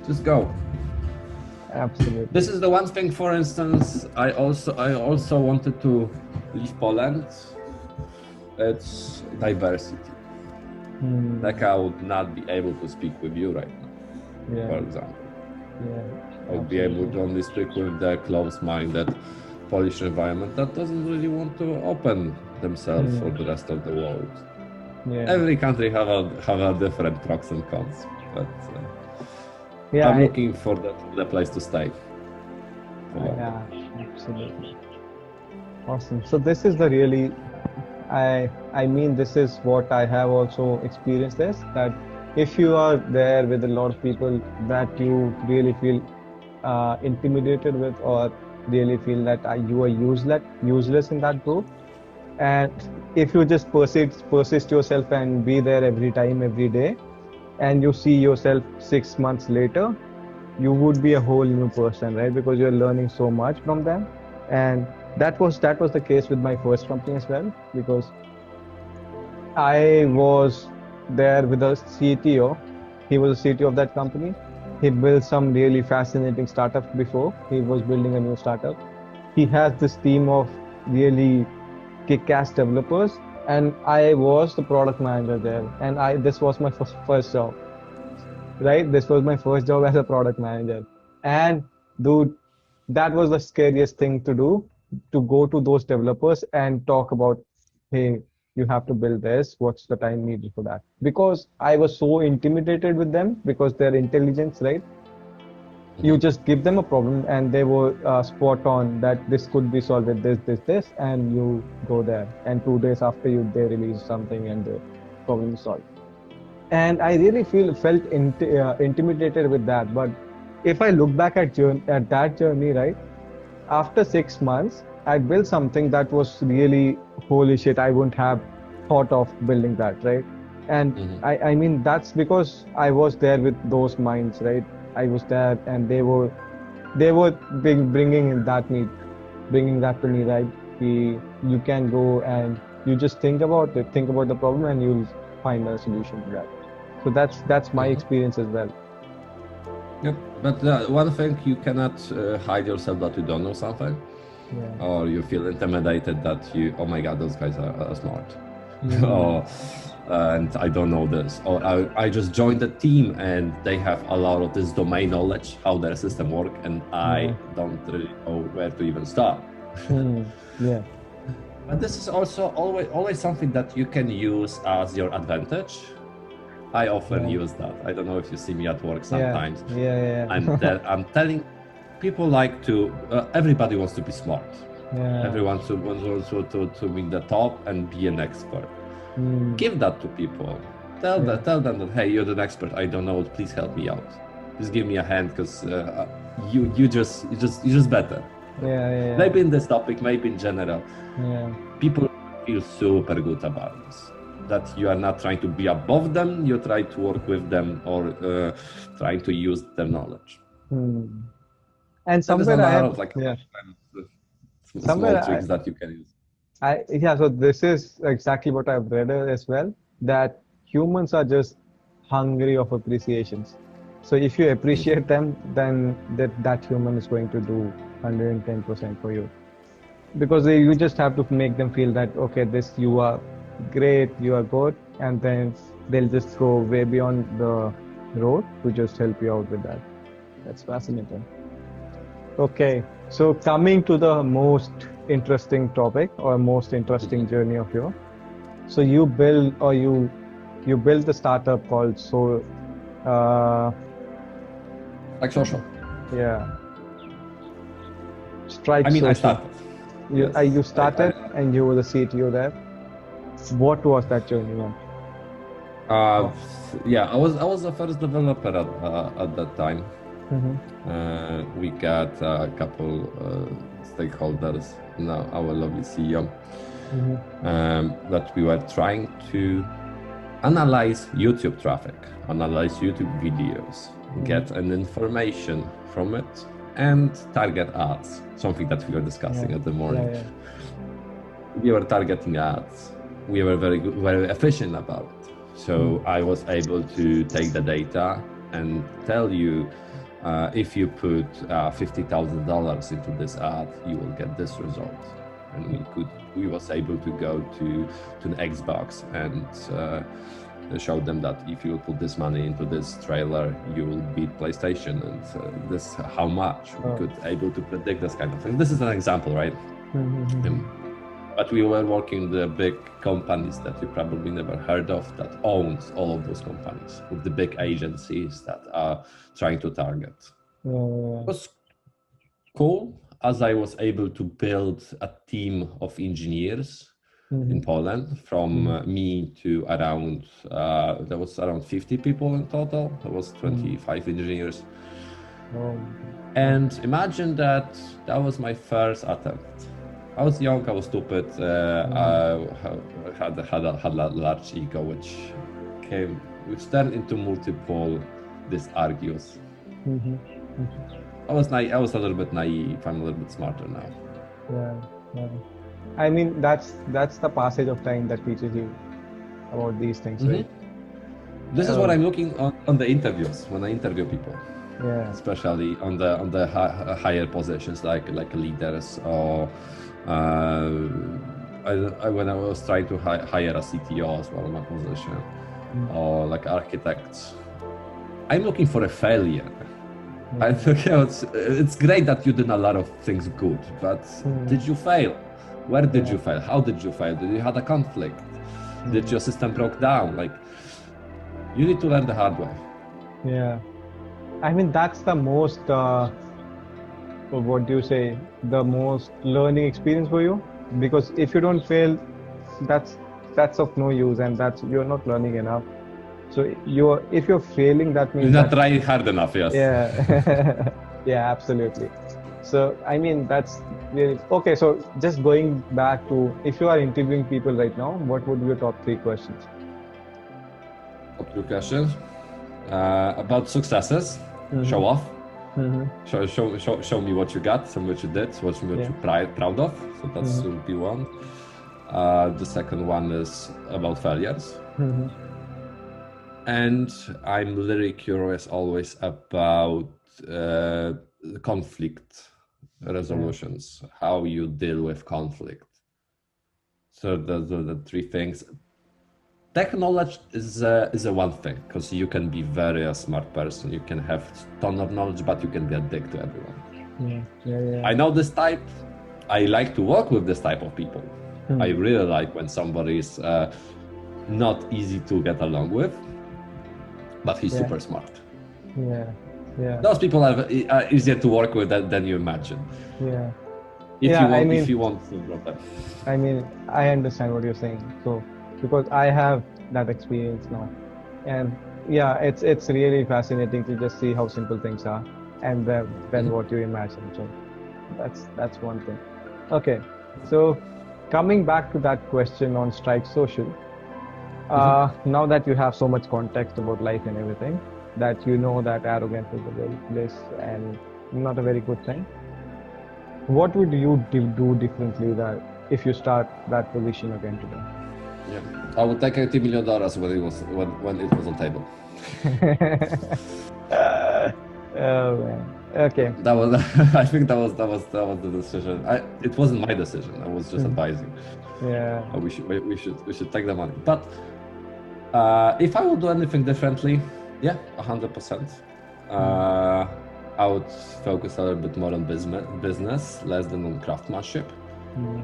just go. Absolutely. This is the one thing. For instance, I also wanted to leave Poland. It's diversity. Like I would not be able to speak with you right now, for example. I would be able to only speak with the close-minded Polish environment that doesn't really want to open themselves for the rest of the world. Every country have a different pros and cons, but I'm looking for the place to stay. Yeah, absolutely. Awesome. So this is the really, I mean, this is what I have also experienced this, that if you are there with a lot of people that you really feel intimidated with, or really feel that you are useless in that group, and if you just persist yourself and be there every time, every day, and you see yourself 6 months later, you would be a whole new person, right? Because you're learning so much from them. And that was the case with my first company as well, because I was there with a CTO. He was a CTO of that company. He built some really fascinating startups before. He was building a new startup. He has this team of really kick-ass developers, and I was the product manager there. And this was my first job, right? This was my first job as a product manager. And dude, that was the scariest thing to do, to go to those developers and talk about, hey, you have to build this. What's the time needed for that? Because I was so intimidated with them because their intelligence, right? You just give them a problem and they were spot on that this could be solved with this, and you go there. And 2 days after they release something and the problem is solved. And I really felt intimidated with that. But if I look back at that journey, right, after 6 months, I built something that was really, holy shit, I wouldn't have thought of building that, right? And I mean, that's because I was there with those minds, right? I was there, and they were bringing that to me, right? You can go and you just think about it, think about the problem, and you'll find a solution to that. So that's my experience as well. Yep, but one thing, you cannot hide yourself that you don't know something, or you feel intimidated that oh my god, those guys are smart, or and I don't know this, or I just joined the team and they have a lot of this domain knowledge, how their system work, and I don't really know where to even start. Yeah. But this is also always something that you can use as your advantage. I often use that. I don't know if you see me at work sometimes. Yeah. I'm telling people, like, to everybody wants to be smart. Everyone wants to be the top and be an expert. Give that to people. Tell them that, hey, you're the expert. I don't know. Please help me out. Just give me a hand, because you're just better. Yeah. Maybe in this topic, maybe in general. People feel super good about this. That you are not trying to be above them, you try to work with them, or trying to use their knowledge. And somewhere I have, small tricks that you can use. So this is exactly what I've read as well, that humans are just hungry of appreciations. So if you appreciate them, then that human is going to do 110% for you. Because you just have to make them feel that, okay, you are great, you are good, and then they'll just go way beyond the road to just help you out with that. That's fascinating. Okay, so coming to the most interesting topic, or most interesting journey of yours. So you build the startup called like social. Yeah. Strike I mean, Social. I started. You started, and you were the CTO there. What was that journey like? I was the first developer at that time. We got a couple stakeholders, now our lovely CEO, that we were trying to analyze YouTube traffic, analyze YouTube videos, get an information from it, and target ads, something that we were discussing at the morning. We were targeting ads. We were very efficient about it. So I was able to take the data and tell you, if you put $50,000 into this ad, you will get this result. And we was able to go to the Xbox and showed them that if you put this money into this trailer, you will beat PlayStation, and this how much we could able to predict this kind of thing. This is an example, right? But we were working with the big companies that you probably never heard of that owns all of those companies, with the big agencies that are trying to target. It was cool as I was able to build a team of engineers in Poland, from me to around, there was around 50 people in total. There was 25 engineers. And imagine that was my first attempt. I was young, I was stupid, I had a large ego, which turned into multiple argues. I was a little bit naive. I'm a little bit smarter now. Yeah. I mean, that's the passage of time that teaches you about these things, right? This is what I'm looking on the interviews when I interview people. Yeah. Especially on the higher positions like leaders, or when I was trying to hire a CTO as well in my position, or like architects. I'm looking for a failure. I think it's great that you did a lot of things good, but did you fail? Where did you fail? How did you fail? Did you have a conflict? Did your system broke down? Like, you need to learn the hard way. Yeah. I mean, that's the most, what do you say, the most learning experience for you? Because if you don't fail, that's of no use, and you're not learning enough. So if you're failing, that means you're not trying hard enough. Yes. Yeah. Yeah, absolutely. So I mean, that's really okay. So just going back to, if you are interviewing people right now, what would be your top 3 questions? Top 3 questions about successes. Show off. Show me what you got, show me what you did, what you're proud of. So that's will be one. The second one is about failures. And I'm literally curious always about conflict resolutions, how you deal with conflict. So the 3 things. Tech knowledge is a one thing, because you can be a smart person, you can have a ton of knowledge, but you can be a dick to everyone. Yeah. I know this type. I like to work with this type of people. I really like when somebody is not easy to get along with, but he's super smart. Yeah. Those people are easier to work with than you imagine. Yeah. If you want to drop that. I mean, I understand what you're saying. So, because I have that experience now, and it's really fascinating to just see how simple things are, and then what you imagine. So that's one thing. Okay, so coming back to that question on Strike Social, now that you have so much context about life and everything, that you know that arrogance is a very bliss and not a very good thing, what would you do differently that if you start that position again today? Yeah, I would take $80 million when it was on table. Oh man. Okay. That was. I think that was the decision. It wasn't my decision. I was just advising. Yeah. We should take the money. But if I would do anything differently, 100%. I would focus a little bit more on business, less than on craftsmanship.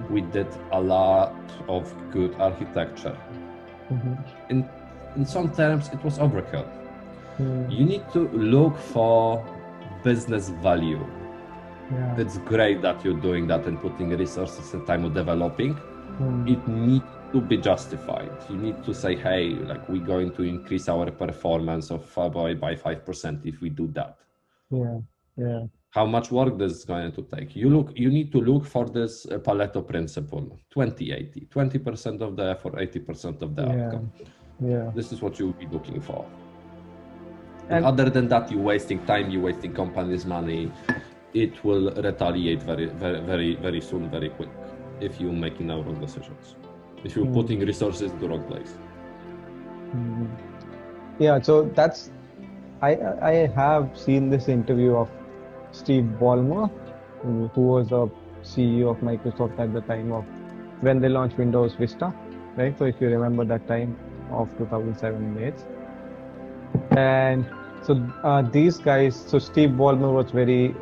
We did a lot of good architecture. In some terms, it was overkill. You need to look for business value. It's great that you're doing that and putting resources and time of developing. It needs to be justified. You need to say, hey, like, we're going to increase our performance of by 5% if we do that. Yeah. How much work this is going to take? You need to look for this Pareto principle: 20-80, 20% of the effort, 80% of the outcome. Yeah. This is what you'll be looking for. And other than that, you're wasting time, you're wasting companies' money. It will retaliate very, very, very, very soon, very quick, if you're making the wrong decisions. If you're putting resources in the wrong place. Yeah, so that's, I have seen this interview of Steve Ballmer, who was a CEO of Microsoft at the time of when they launched Windows Vista, right? So if you remember that time, of 2007 and 8. And so these guys, so Steve Ballmer was very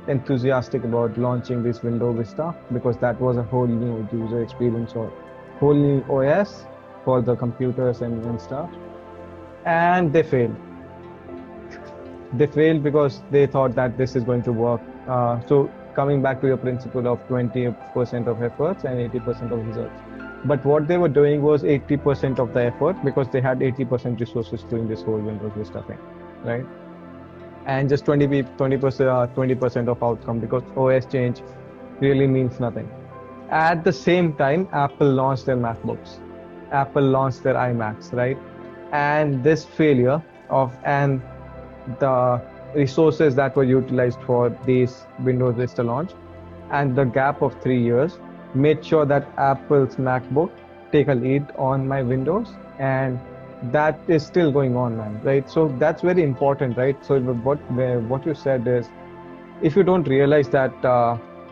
enthusiastic about launching this Windows Vista because that was a whole new user experience or whole new OS for the computers and stuff. And they failed. They failed because they thought that this is going to work. So coming back to your principle of 20% of efforts and 80% of results. But what they were doing was 80% of the effort because they had 80% resources doing this whole Windows Vista thing, right? And just 20% of outcome because OS change really means nothing. At the same time, Apple launched their MacBooks. Apple launched their iMacs, right? And this failure and the resources that were utilized for these Windows Vista launch and the gap of 3 years made sure that Apple's MacBook take a lead on my Windows, and that is still going on, man, right? So that's very important, right? So what you said is, if you don't realize that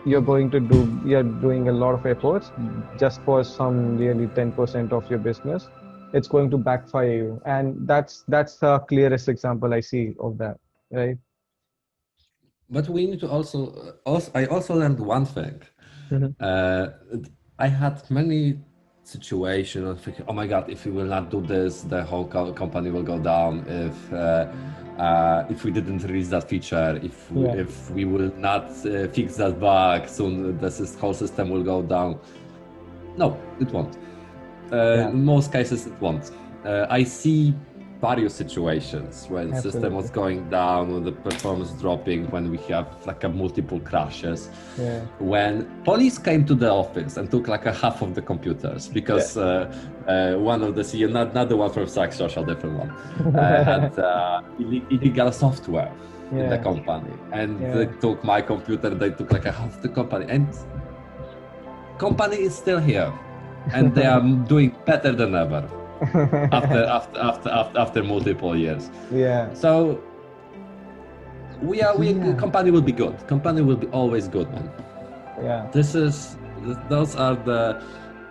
you're doing a lot of efforts just for some really 10% of your business, it's going to backfire you, and that's the clearest example I see of that, right? But we need to I also learned one thing. I had many situations of thinking, oh my God, if we will not do this, the whole company will go down. If we didn't release that feature, if we will not fix that bug, soon the whole system will go down. No, it won't. In most cases, it won't. I see various situations when the system was going down, when the performance dropping, when we have like a multiple crashes, when police came to the office and took like a half of the computers because one of the CEO, not the one from Slack Social, different one, had illegal software in the company, and they took my computer. They took like a half of the company, and company is still here, and they are doing better than ever. after multiple years. So company will be good. Company will be always good, man. Those are the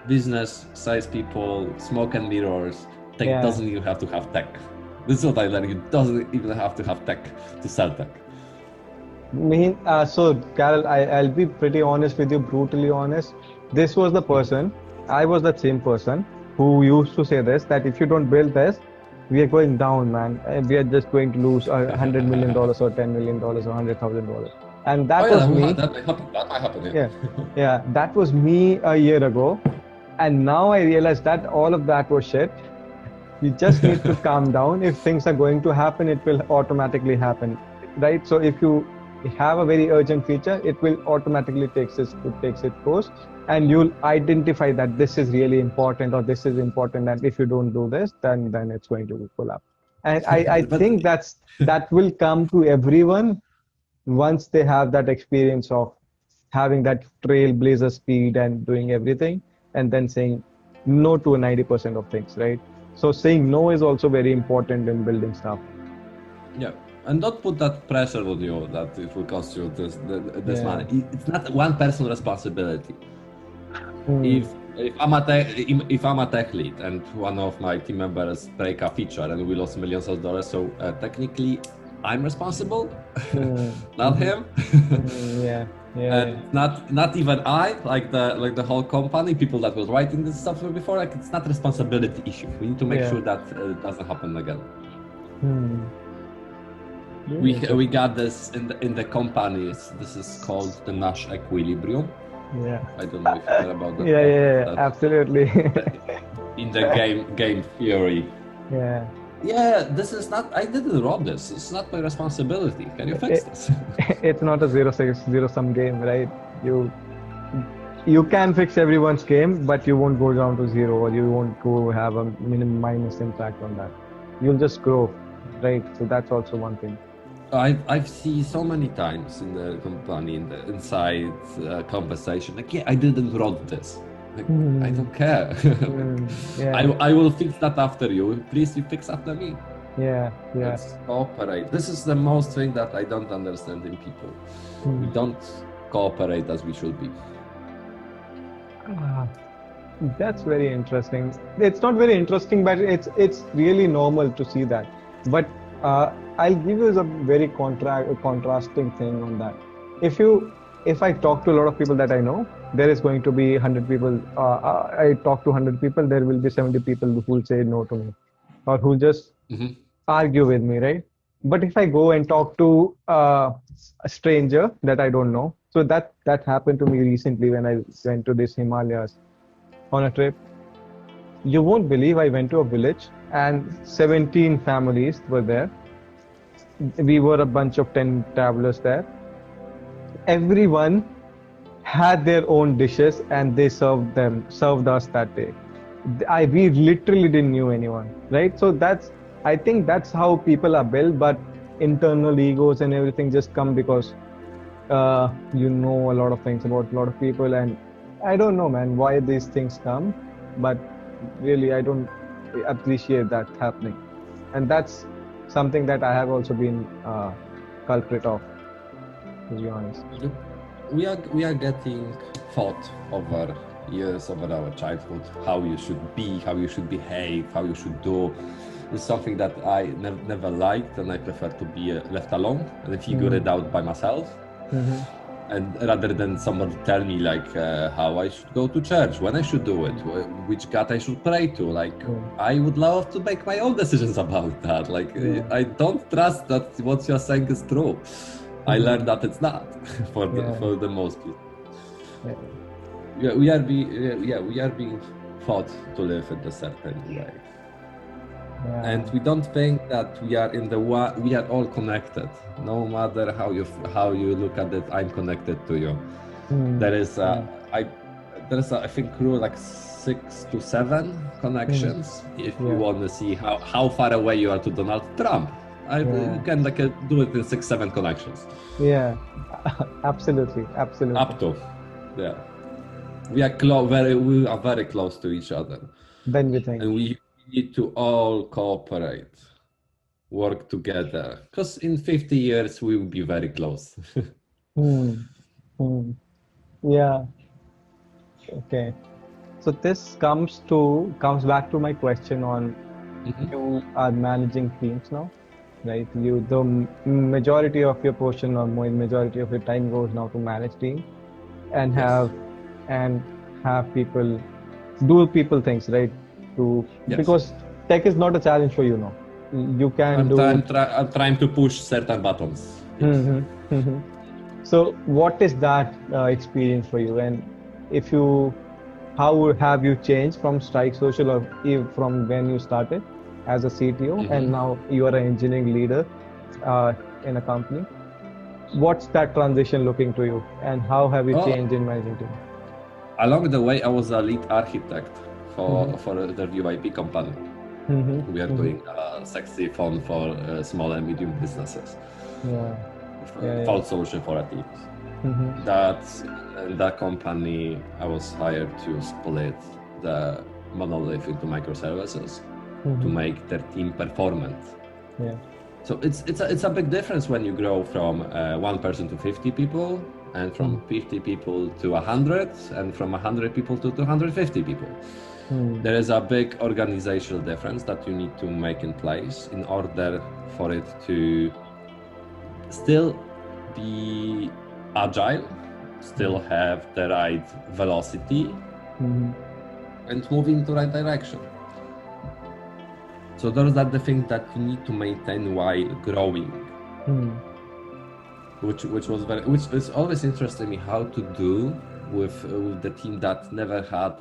business size people, smoke and mirrors. Tech doesn't even have to have tech. This is what I learned. You doesn't even have to have tech to sell tech. So Karol, I'll be pretty honest with you, brutally honest. This was the person. I was that same person who used to say this, that if you don't build this, we are going down, man. And we are just going to lose $100 million or $10 million or $100,000. And that was me. That might happen. That was me a year ago. And now I realize that all of that was shit. You just need to calm down. If things are going to happen, it will automatically happen, right? So if you have a very urgent feature, it will automatically takes its course, and you'll identify that this is really important or this is important, and if you don't do this, then it's going to collapse. And I think that will come to everyone once they have that experience of having that trailblazer speed and doing everything, and then saying no to 90% of things, right? So saying no is also very important in building stuff. Yeah. And don't put that pressure on you that it will cost you this money. It's not one person's responsibility. If I'm a tech lead and one of my team members break a feature and we lost millions of dollars, so technically I'm responsible, not him. And not even I, like the whole company, people that was writing this software before. Like, it's not a responsibility issue. We need to make sure that it doesn't happen again. We got this in the companies. This is called the Nash equilibrium. I don't know if you heard about that. Absolutely. In the game theory. This is not. I didn't write this. It's not my responsibility. Can you fix this? It's not a zero-sum game, right? You can fix everyone's game, but you won't go down to zero, or you won't go have a minus impact on that. You'll just grow, right? So that's also one thing. I've seen so many times in the company, inside conversation, like, I didn't write this. Like, I don't care. I will fix that after you. Please, you fix after me. Let's cooperate. This is the most thing that I don't understand in people. We don't cooperate as we should be. That's very interesting. It's not very interesting, but it's really normal to see that. But I'll give you a very contrasting thing on that. If you if I talk to a lot of people that I know, there is going to be 100 people. I talk to 100 people, there will be 70 people who will say no to me, or who just Hmm. argue with me, right? But if I go and talk to a stranger that I don't know, so that happened to me recently when I went to this Himalayas on a trip. You won't believe I went to a village and 17 families were there. We were a bunch of 10 travelers there. Everyone had their own dishes and they served us that day. We literally didn't knew anyone, right? So I think that's how people are built, but internal egos and everything just come because you know a lot of things about a lot of people, and I don't know, man, why these things come, but really I don't appreciate that happening, and that's something that I have also been culprit of, to be honest. We are getting taught over years, over our childhood, how you should be, how you should behave, how you should do. It's something that I never liked, and I prefer to be left alone and figure it out by myself. Mm-hmm. And rather than someone tell me like how I should go to church, when I should do it, which God I should pray to, like I would love to make my own decisions about that. Like I don't trust that what you're saying is true. I learned that it's not for the most people. We are being taught to live in a certain way. And we don't think that we are we are all connected. No matter how you look at it, I'm connected to you. There is I think rule like 6 to 7 connections. If you want to see how far away you are to Donald Trump, you can do it in 6-7 connections. Yeah, absolutely. Up to, we are very close to each other. Then we think. And we need to all cooperate, work together, because in 50 years we will be very close. Yeah. Okay. So this comes back to my question on you are managing teams now, right? The majority of your portion or majority of your time goes now to manage team and have people do people things, right? Because tech is not a challenge for you now. You can I'm trying to push certain buttons. So what is that experience for you? And how have you changed from Strike Social, or from when you started as a CTO and now you are an engineering leader in a company? What's that transition looking to you, and how have you changed in managing team? Along the way, I was a lead architect for the VYP company. We are doing a sexy phone for small and medium businesses. Phone solution for our teams. That company, I was hired to split the monolith into microservices to make their team performant. So it's a big difference when you grow from 1 person to 50 people, and from 50 people to 100, and from 100 people to 250 people. There is a big organizational difference that you need to make in place in order for it to still be agile, still have the right velocity, and move in the right direction. So those are the things that you need to maintain while growing. Which is always interesting me how to do with the team that never had,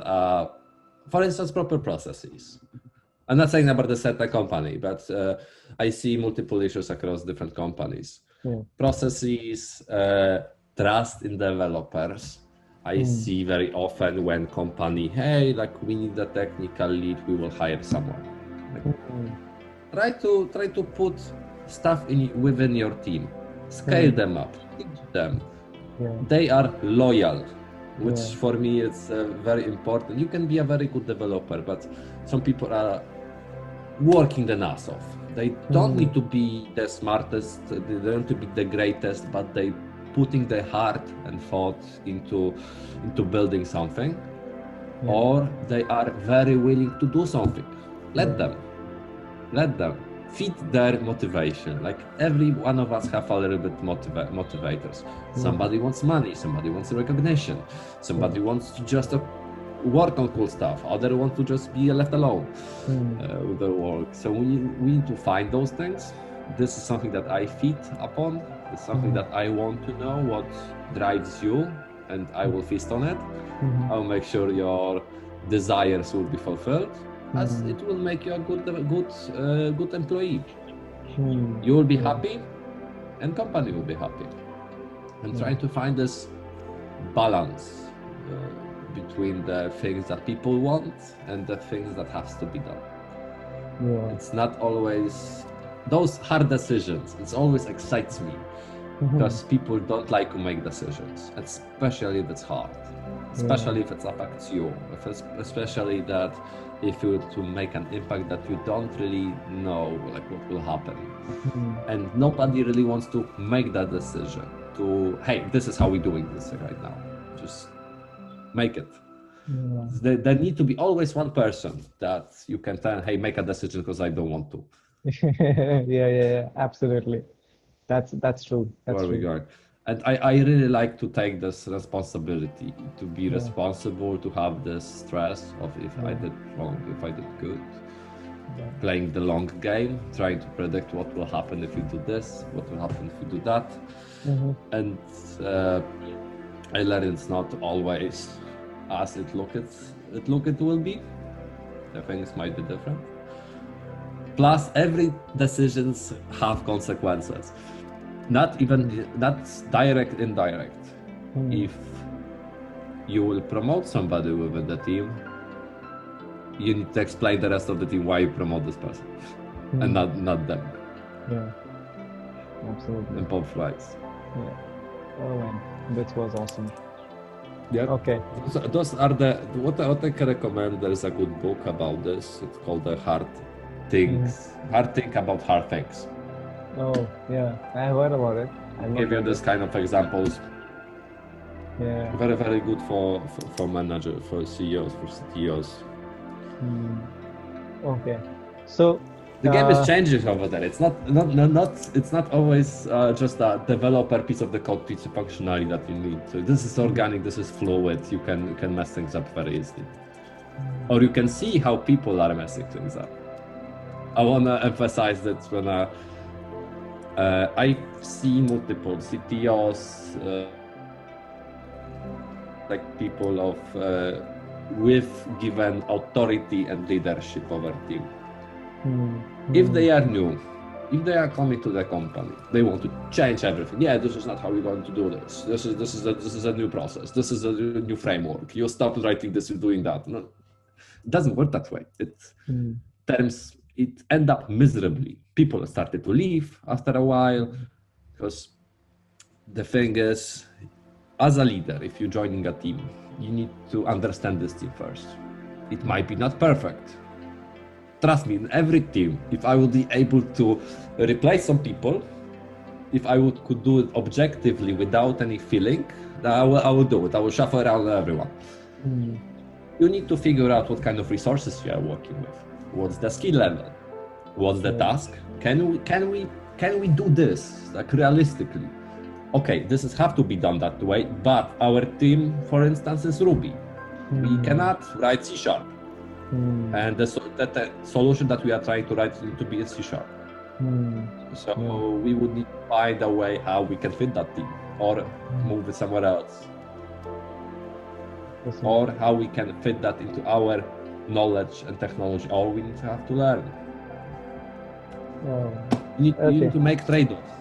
for instance, proper processes. I'm not saying about the certain company, but I see multiple issues across different companies. Processes, trust in developers. I see very often when company, hey, like we need a technical lead, we will hire someone. Try to put stuff within your team. Scale them up, teach them. They are loyal, which for me is very important. You can be a very good developer, but some people are working the ass off. They don't need to be the smartest, they don't need to be the greatest, but they putting their heart and thought into building something. or they are very willing to do something. Let them feed their motivation. Like every one of us have a little bit motivators. Somebody wants money, somebody wants recognition, somebody wants to just work on cool stuff, other want to just be left alone with their work. So we need to find those things. This is something that I feed upon. It's something that I want to know what drives you, and I will feast on it. I'll make sure your desires will be fulfilled, as it will make you a good employee. You will be happy, and company will be happy. And trying to find this balance between the things that people want and the things that has to be done. It's not always those hard decisions. It always excites me because people don't like to make decisions, especially if it's hard, especially if it affects you, especially that if you were to make an impact that you don't really know like what will happen, and nobody really wants to make that decision to, hey, this is how we're doing this right now, just make it. There need to be always one person that you can tell, hey, make a decision because I don't want to. Yeah, absolutely. That's true. That's Where we true. going? And I really like to take this responsibility, to be responsible, to have this stress of if I did wrong, if I did good. Playing the long game, trying to predict what will happen if you do this, what will happen if you do that. And I learned it's not always as it will be. The things might be different. Plus, every decisions have consequences. Not direct, indirect. If you will promote somebody within the team, you need to explain the rest of the team why you promote this person, and not them. Yeah, absolutely. In both ways. Yeah. Oh man, this was awesome. Yeah. Okay. So those are what I can recommend. There is a good book about this. It's called The Hard Things. Hard Think About Hard Things. Oh yeah, I heard about it. Give you this kind of examples. Yeah. Very, very good for managers, for CEOs, for CTOs. Okay. So the game is changing over there. It's not always just a developer piece of the code, piece of functionality that you need. So this is organic, this is fluid. You can mess things up very easily. Or you can see how people are messing things up. I want to emphasize that when I see multiple CTOs, like people of with given authority and leadership over team. If they are new, if they are coming to the company, they want to change everything. Yeah, this is not how we're going to do this. This is a new process. This is a new framework. You stop writing this, you're doing that. No, it doesn't work that way. It end up miserably. People started to leave after a while because the thing is, as a leader, if you're joining a team, you need to understand this team first. It might be not perfect. Trust me, in every team, if I would be able to replace some people, if I could do it objectively without any feeling, I will do it. I will shuffle around everyone. You need to figure out what kind of resources you are working with. What's the skill level? What's the task? Can we do this like realistically? Okay, this have to be done that way, but our team, for instance, is Ruby. We cannot write C#. And the solution that we are trying to write to be C#. So we would need to find a way how we can fit that team or move it somewhere else. Or how we can fit that into our knowledge and technology, or we need to have to learn. You need to make trade-offs.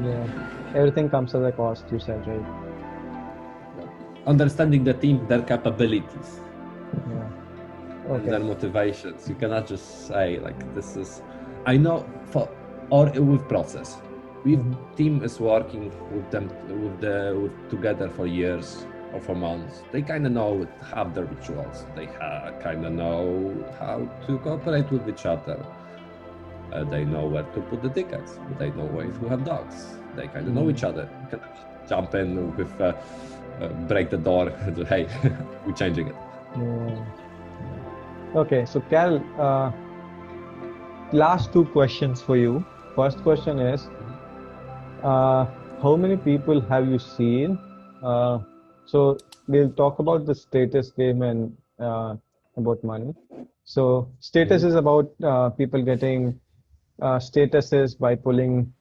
Yeah, everything comes at a cost, you said, right? Understanding the team, their capabilities, and their motivations. You cannot just say like this is. I know or with process. Team is working with them together for years or for months. They kind of know have their rituals. They kind of know how to cooperate with each other. They know where to put the tickets. They know who have dogs. They kind of know each other. You can jump in with break the door. Hey, we're changing it. Yeah. Okay, so Karol, last two questions for you. First question is, how many people have you seen? So we'll talk about the status game and about money. So status is about people getting statuses by pulling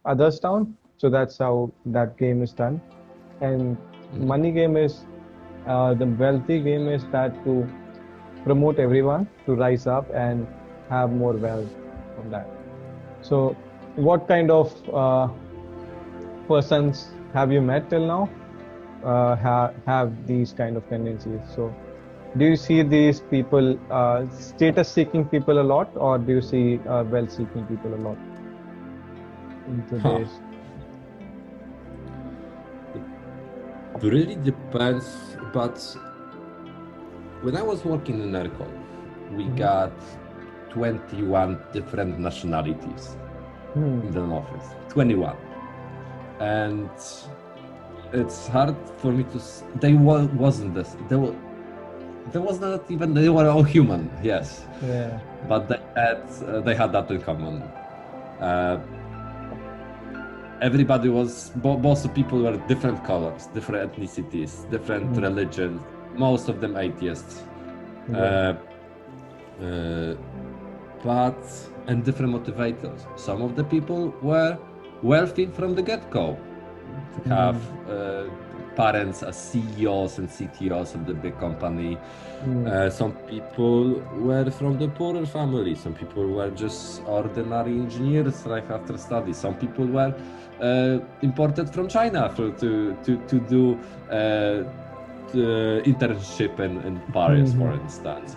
others down. So that's how that game is done. And money game is the wealthy game is that to promote everyone to rise up and have more wealth from that. So what kind of persons have you met till now have these kind of tendencies? So do you see these people status seeking people a lot, or do you see wealth seeking people a lot in today's? It really depends, but when I was working in ERCOL, we got 21 different nationalities in the office. 21. And it's hard for me to. Wasn't this. There was not even. They were all human, yes. Yeah. But they had that in common. Everybody was. Most of people were different colors, different ethnicities, different religions. Most of them atheists. Yeah. And different motivators. Some of the people were wealthy from the get-go. To have parents as CEOs and CTOs of the big company. Some people were from the poorer family. Some people were just ordinary engineers right after study. Some people were imported from China to do internship in Paris, for instance.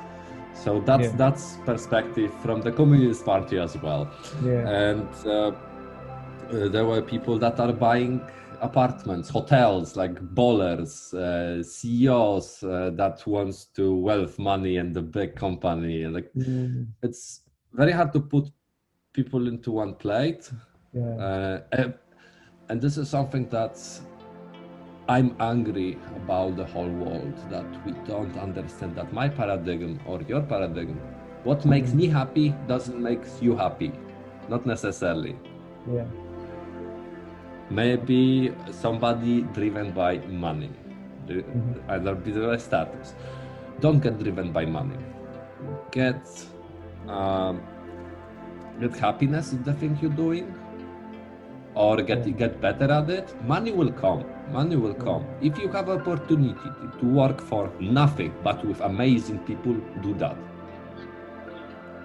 So that's perspective from the Communist Party as well. Yeah. And there were people that are buying apartments, hotels, like ballers, CEOs that wants to wealth money and the big company. Like it's very hard to put people into one plate. Yeah. And this is something that I'm angry about the whole world, that we don't understand that my paradigm or your paradigm, what makes me happy doesn't make you happy, not necessarily. Yeah. Maybe somebody driven by money, either driven by status. Don't get driven by money. Get happiness in the thing you're doing, or get better at it. Money will come. Money will come. If you have opportunity to work for nothing but with amazing people, do that.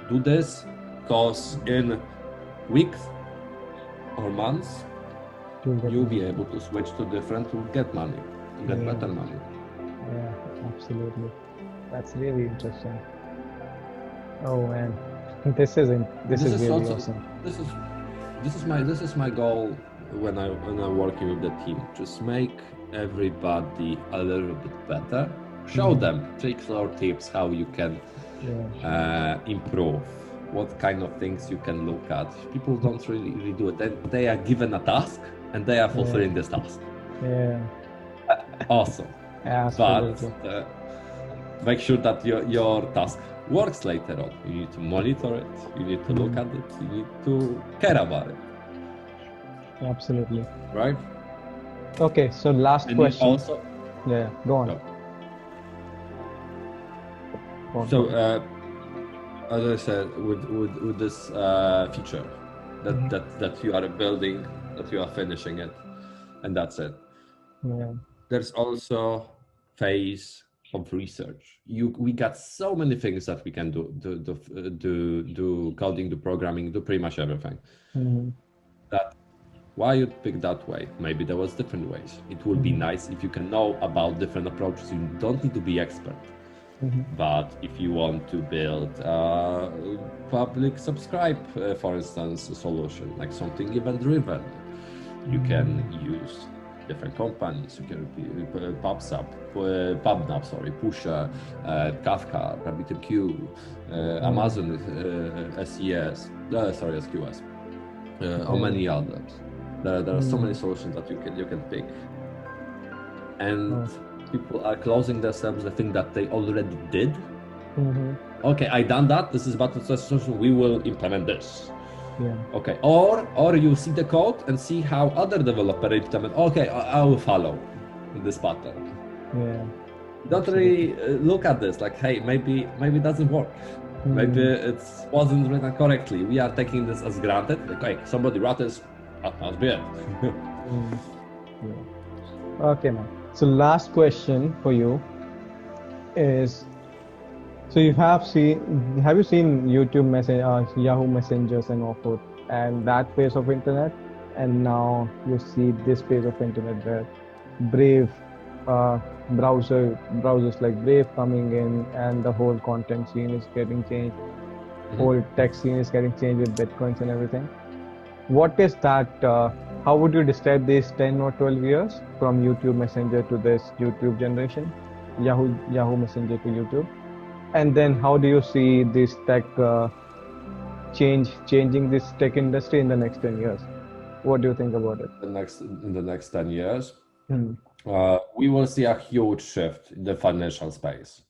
Do this, because in weeks or months, you'll be able to switch to different to get money, to get better money. Yeah, absolutely. That's really interesting. Oh man, this is really also, awesome. This is my goal when I'm working with the team. Just make everybody a little bit better. Show them tricks or tips how you can improve. What kind of things you can look at. People don't really do it. They are given a task and they are fulfilling this task. Yeah. Awesome. Absolutely. But make sure that your task works later on. You need to monitor it. You need to look at it. You need to care about it. Absolutely. Right? Okay, so last question. Also, go on. Go on. So, as I said, with this feature that you are building, that you are finishing it, and that's it. Yeah. There's also phase of research. We got so many things that we can do coding, do programming, do pretty much everything. That why you pick that way? Maybe there was different ways. It would be nice if you can know about different approaches. You don't need to be expert. But if you want to build a public subscribe, for instance, a solution, like something event-driven, you can use different companies. You can PubNub, Pusher, Kafka, RabbitMQ, Amazon SQS, or many others. There are so many solutions that you can pick. and people are closing themselves the thing that they already did. Okay, I done that. This is about the solution. We will implement this. Yeah. Okay, or you see the code and see how other developers implement. Okay, I will follow this pattern. Yeah. Don't really look at this like, hey, maybe it doesn't work. Maybe it wasn't written correctly. We are taking this as granted. Like, okay, somebody wrote this. That must be it. Yeah. Okay, man. So last question for you is, so have you seen YouTube Yahoo Messengers and Orkut and that phase of internet, and now you see this phase of internet where Brave browsers like Brave coming in, and the whole content scene is getting changed, whole tech scene is getting changed with bitcoins and everything. What is that? How would you describe these 10 or 12 years from YouTube Messenger to this YouTube generation, Yahoo Messenger to YouTube? And then how do you see this tech changing this tech industry in the next 10 years? What do you think about it? In the next 10 years, we will see a huge shift in the financial space.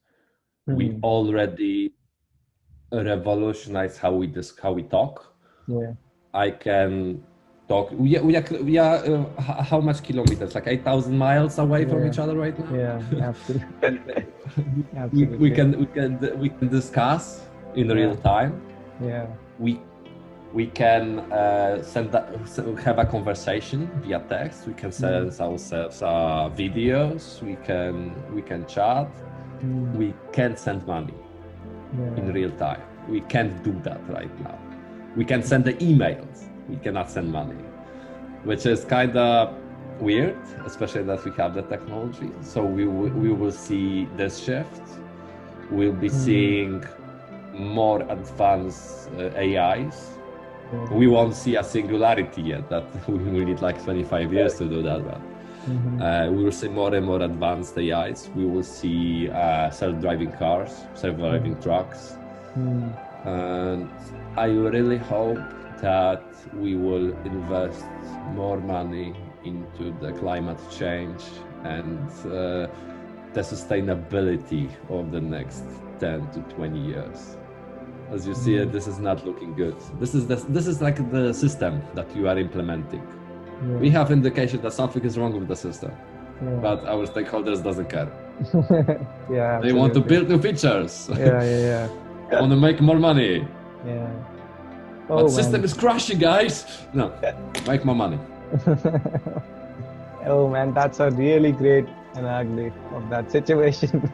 We already revolutionized how we talk. Yeah. I can talk. We are how much kilometers? Like 8,000 miles away from each other right now. Yeah, absolutely. we can discuss in real time. Yeah. We can have a conversation via text. We can send ourselves videos. We can chat. We can send money in real time. We can't do that right now. We can send the emails. We cannot send money, which is kind of weird, especially that we have the technology. So we will see this shift. We'll be seeing more advanced AIs. We won't see a singularity yet. That we will need like 25 years to do that. But we will see more and more advanced AIs. We will see self-driving cars, self-driving trucks. And I really hope that we will invest more money into the climate change and the sustainability of the next 10 to 20 years. As you see, this is not looking good. This is like the system that you are implementing. We have indication that something is wrong with the system, but our stakeholders doesn't care. Yeah, they want to build new features. Yeah. They want to make more money. Yeah. But system is crashing, guys. No, make more money. Oh man, that's a really great and ugly of that situation.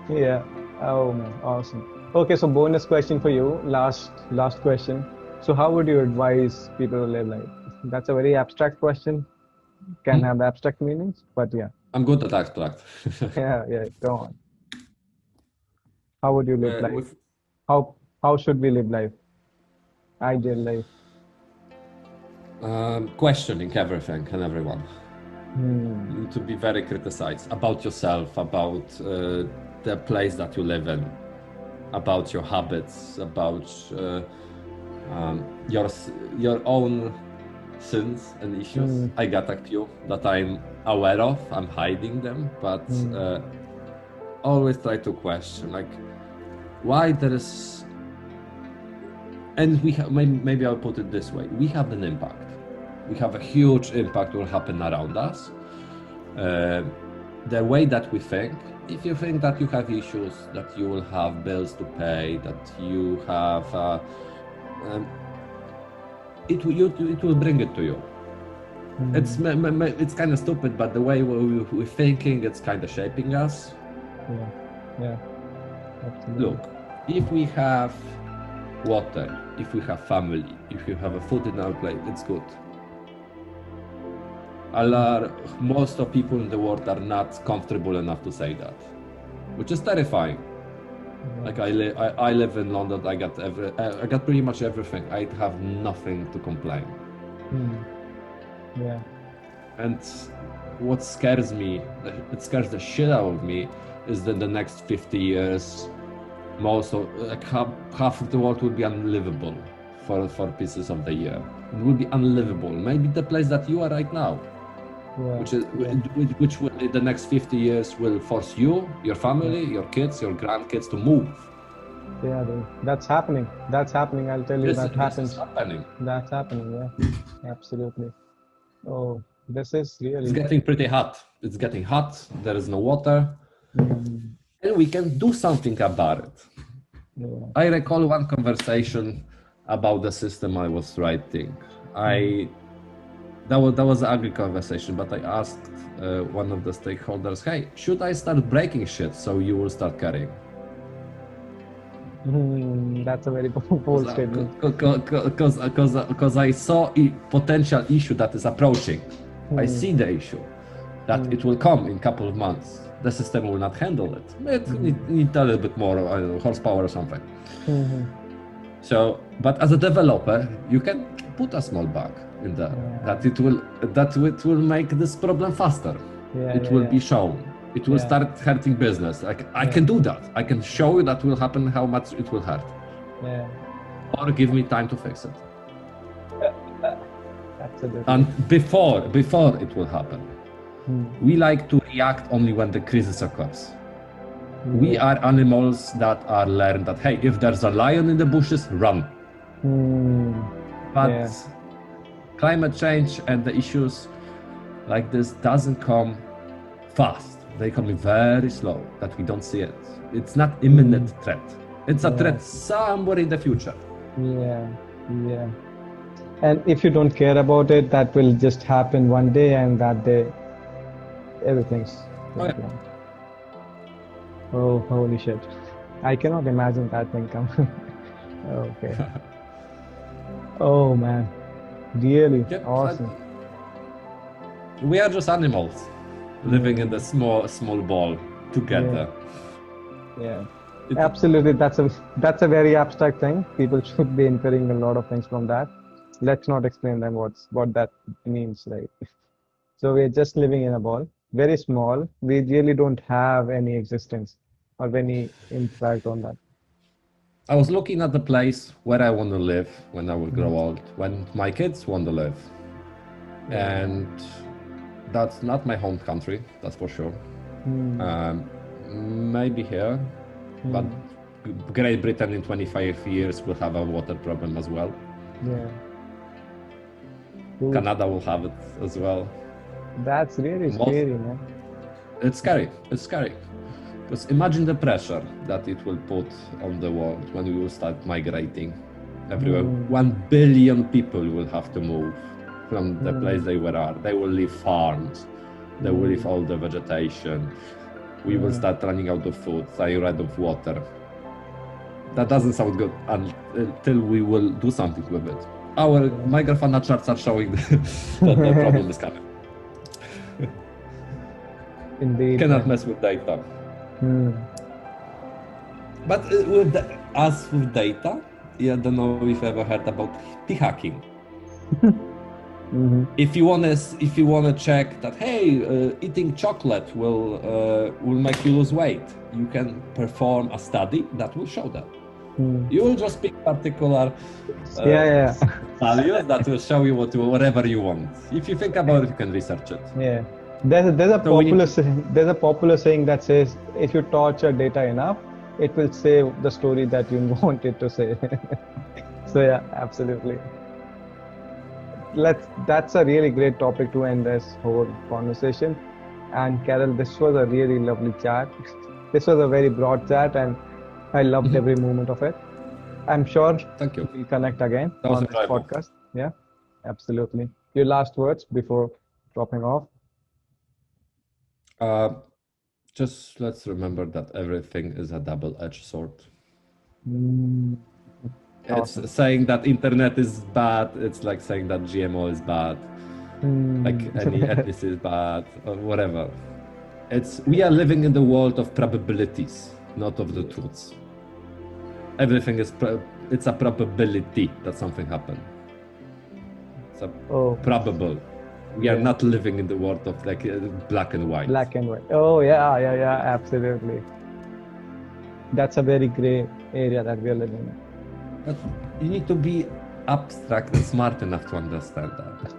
Yeah. Oh man, awesome. Okay, so bonus question for you. Last question. So how would you advise people to live life? That's a very abstract question. Can have abstract meanings, but yeah. I'm good at abstract. Yeah. Go on. How would you live life? How should we live life? Ideal life. Questioning everything and everyone. To be very criticized about yourself, about the place that you live in, about your habits, about your own sins and issues. I got a few that I'm aware of. I'm hiding them, but always try to question, like, why there is. And we have, maybe I'll put it this way: we have an impact. We have a huge impact will happen around us. The way that we think. If you think that you have issues, that you will have bills to pay, that you have, it will bring it to you. It's kind of stupid, but the way we're thinking, it's kind of shaping us. Yeah. Absolutely. Look, if we have water, if we have family, if you have a food in our plate, it's good. Most of people in the world are not comfortable enough to say that, which is terrifying. Like I live in London. I got pretty much everything. I have nothing to complain. Yeah. And what scares me, it scares the shit out of me, is that the next 50 years, half of the world will be unlivable for pieces of the year. It will be unlivable. Maybe the place that you are right now. which will, in the next 50 years will force you, your family, your kids, your grandkids to move. Yeah, dude. That's happening. That's happening. I'll tell you This happens. is happening. That's happening. Yeah, absolutely. Oh, this is really. It's getting pretty hot. It's getting hot. There is no water, and we can do something about it. Yeah. I recall one conversation about the system I was writing. That was an ugly conversation, but I asked one of the stakeholders, "Hey, should I start breaking shit so you will start caring?" That's a very bold statement. Because I saw a potential issue that is approaching. I see the issue that it will come in a couple of months. The system will not handle it. It needs a little bit more, I don't know, horsepower or something. So, but as a developer, you can put a small bug in there that it will make this problem faster. It will be shown. It will start hurting business. Like I can do that. I can show you that will happen, how much it will hurt. Or give me time to fix it. Absolutely. And before it will happen, we like to react only when the crisis occurs. We are animals that are learned that, hey, if there's a lion in the bushes, run. But climate change and the issues like this doesn't come fast. They come very slow, that we don't see it. It's not imminent threat. It's a threat somewhere in the future. Yeah. And if you don't care about it, that will just happen one day, and that day, everything's Oh, holy shit. I cannot imagine that thing come. Okay. Oh, man. Really awesome. We are just animals living in the small ball together. Yeah. Absolutely. That's a very abstract thing. People should be inferring a lot of things from that. Let's not explain them what that means, right? So we're just living in a ball, very small. We really don't have any existence or any impact on that. I was looking at the place where I want to live when I will grow old, when my kids want to live. And that's not my home country, that's for sure. Maybe here, but Great Britain in 25 years will have a water problem as well. Canada will have it as well. That's really scary, man. It's scary. Because imagine the pressure that it will put on the world when we will start migrating everywhere. 1 billion people will have to move from the place they were at. They will leave farms. They will leave all the vegetation. We will start running out of food, running out of water. That doesn't sound good until we will do something with it. Our Grafana charts are showing that the problem is coming. Indeed. Cannot mess with data. But with data, I don't know if you've ever heard about p-hacking. If you wanna check that, hey, eating chocolate will make you lose weight, you can perform a study that will show that. You will just pick particular values that will show you whatever you want. If you think about it, you can research it. Yeah. There's a popular saying that says, if you torture data enough, it will say the story that you want it to say. So yeah, absolutely. That's a really great topic to end this whole conversation. And Karol, this was a really lovely chat. This was a very broad chat, and I loved every moment of it. I'm sure Thank you. We'll connect again on this podcast. Yeah, absolutely. Your last words before dropping off? Just let's remember that everything is a double-edged sword. Awesome. It's saying that internet is bad. It's like saying that GMO is bad. Like any ethnicity is bad or whatever. We are living in the world of probabilities, not of the truths. Everything is it's a probability that something happened. It's probable. We are not living in the world of like black and white. Black and white. Oh yeah, absolutely. That's a very gray area that we are living in. But you need to be abstract and smart enough to understand that.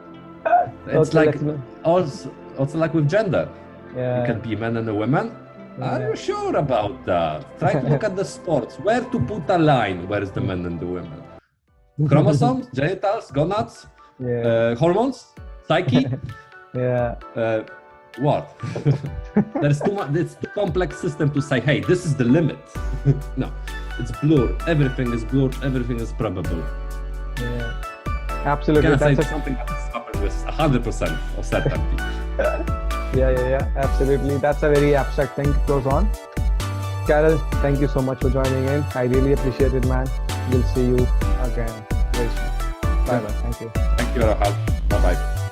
It's also like with gender. Yeah. You can be men and a woman. Are you sure about that? Try to look at the sports. Where to put a line? Where is the men and the women? Chromosomes, genitals, gonads, hormones, psyche. What? There's too much. It's too complex system to say, hey, this is the limit. No, it's blurred. Everything is blurred. Everything is probable. Yeah, absolutely. You can say something that has happened with 100% of certainty. Yeah, absolutely. That's a very abstract thing to close on. Karol, thank you so much for joining in. I really appreciate it, man. We'll see you again very soon. Bye-bye. Thank you. Thank you, Rahul. Bye-bye.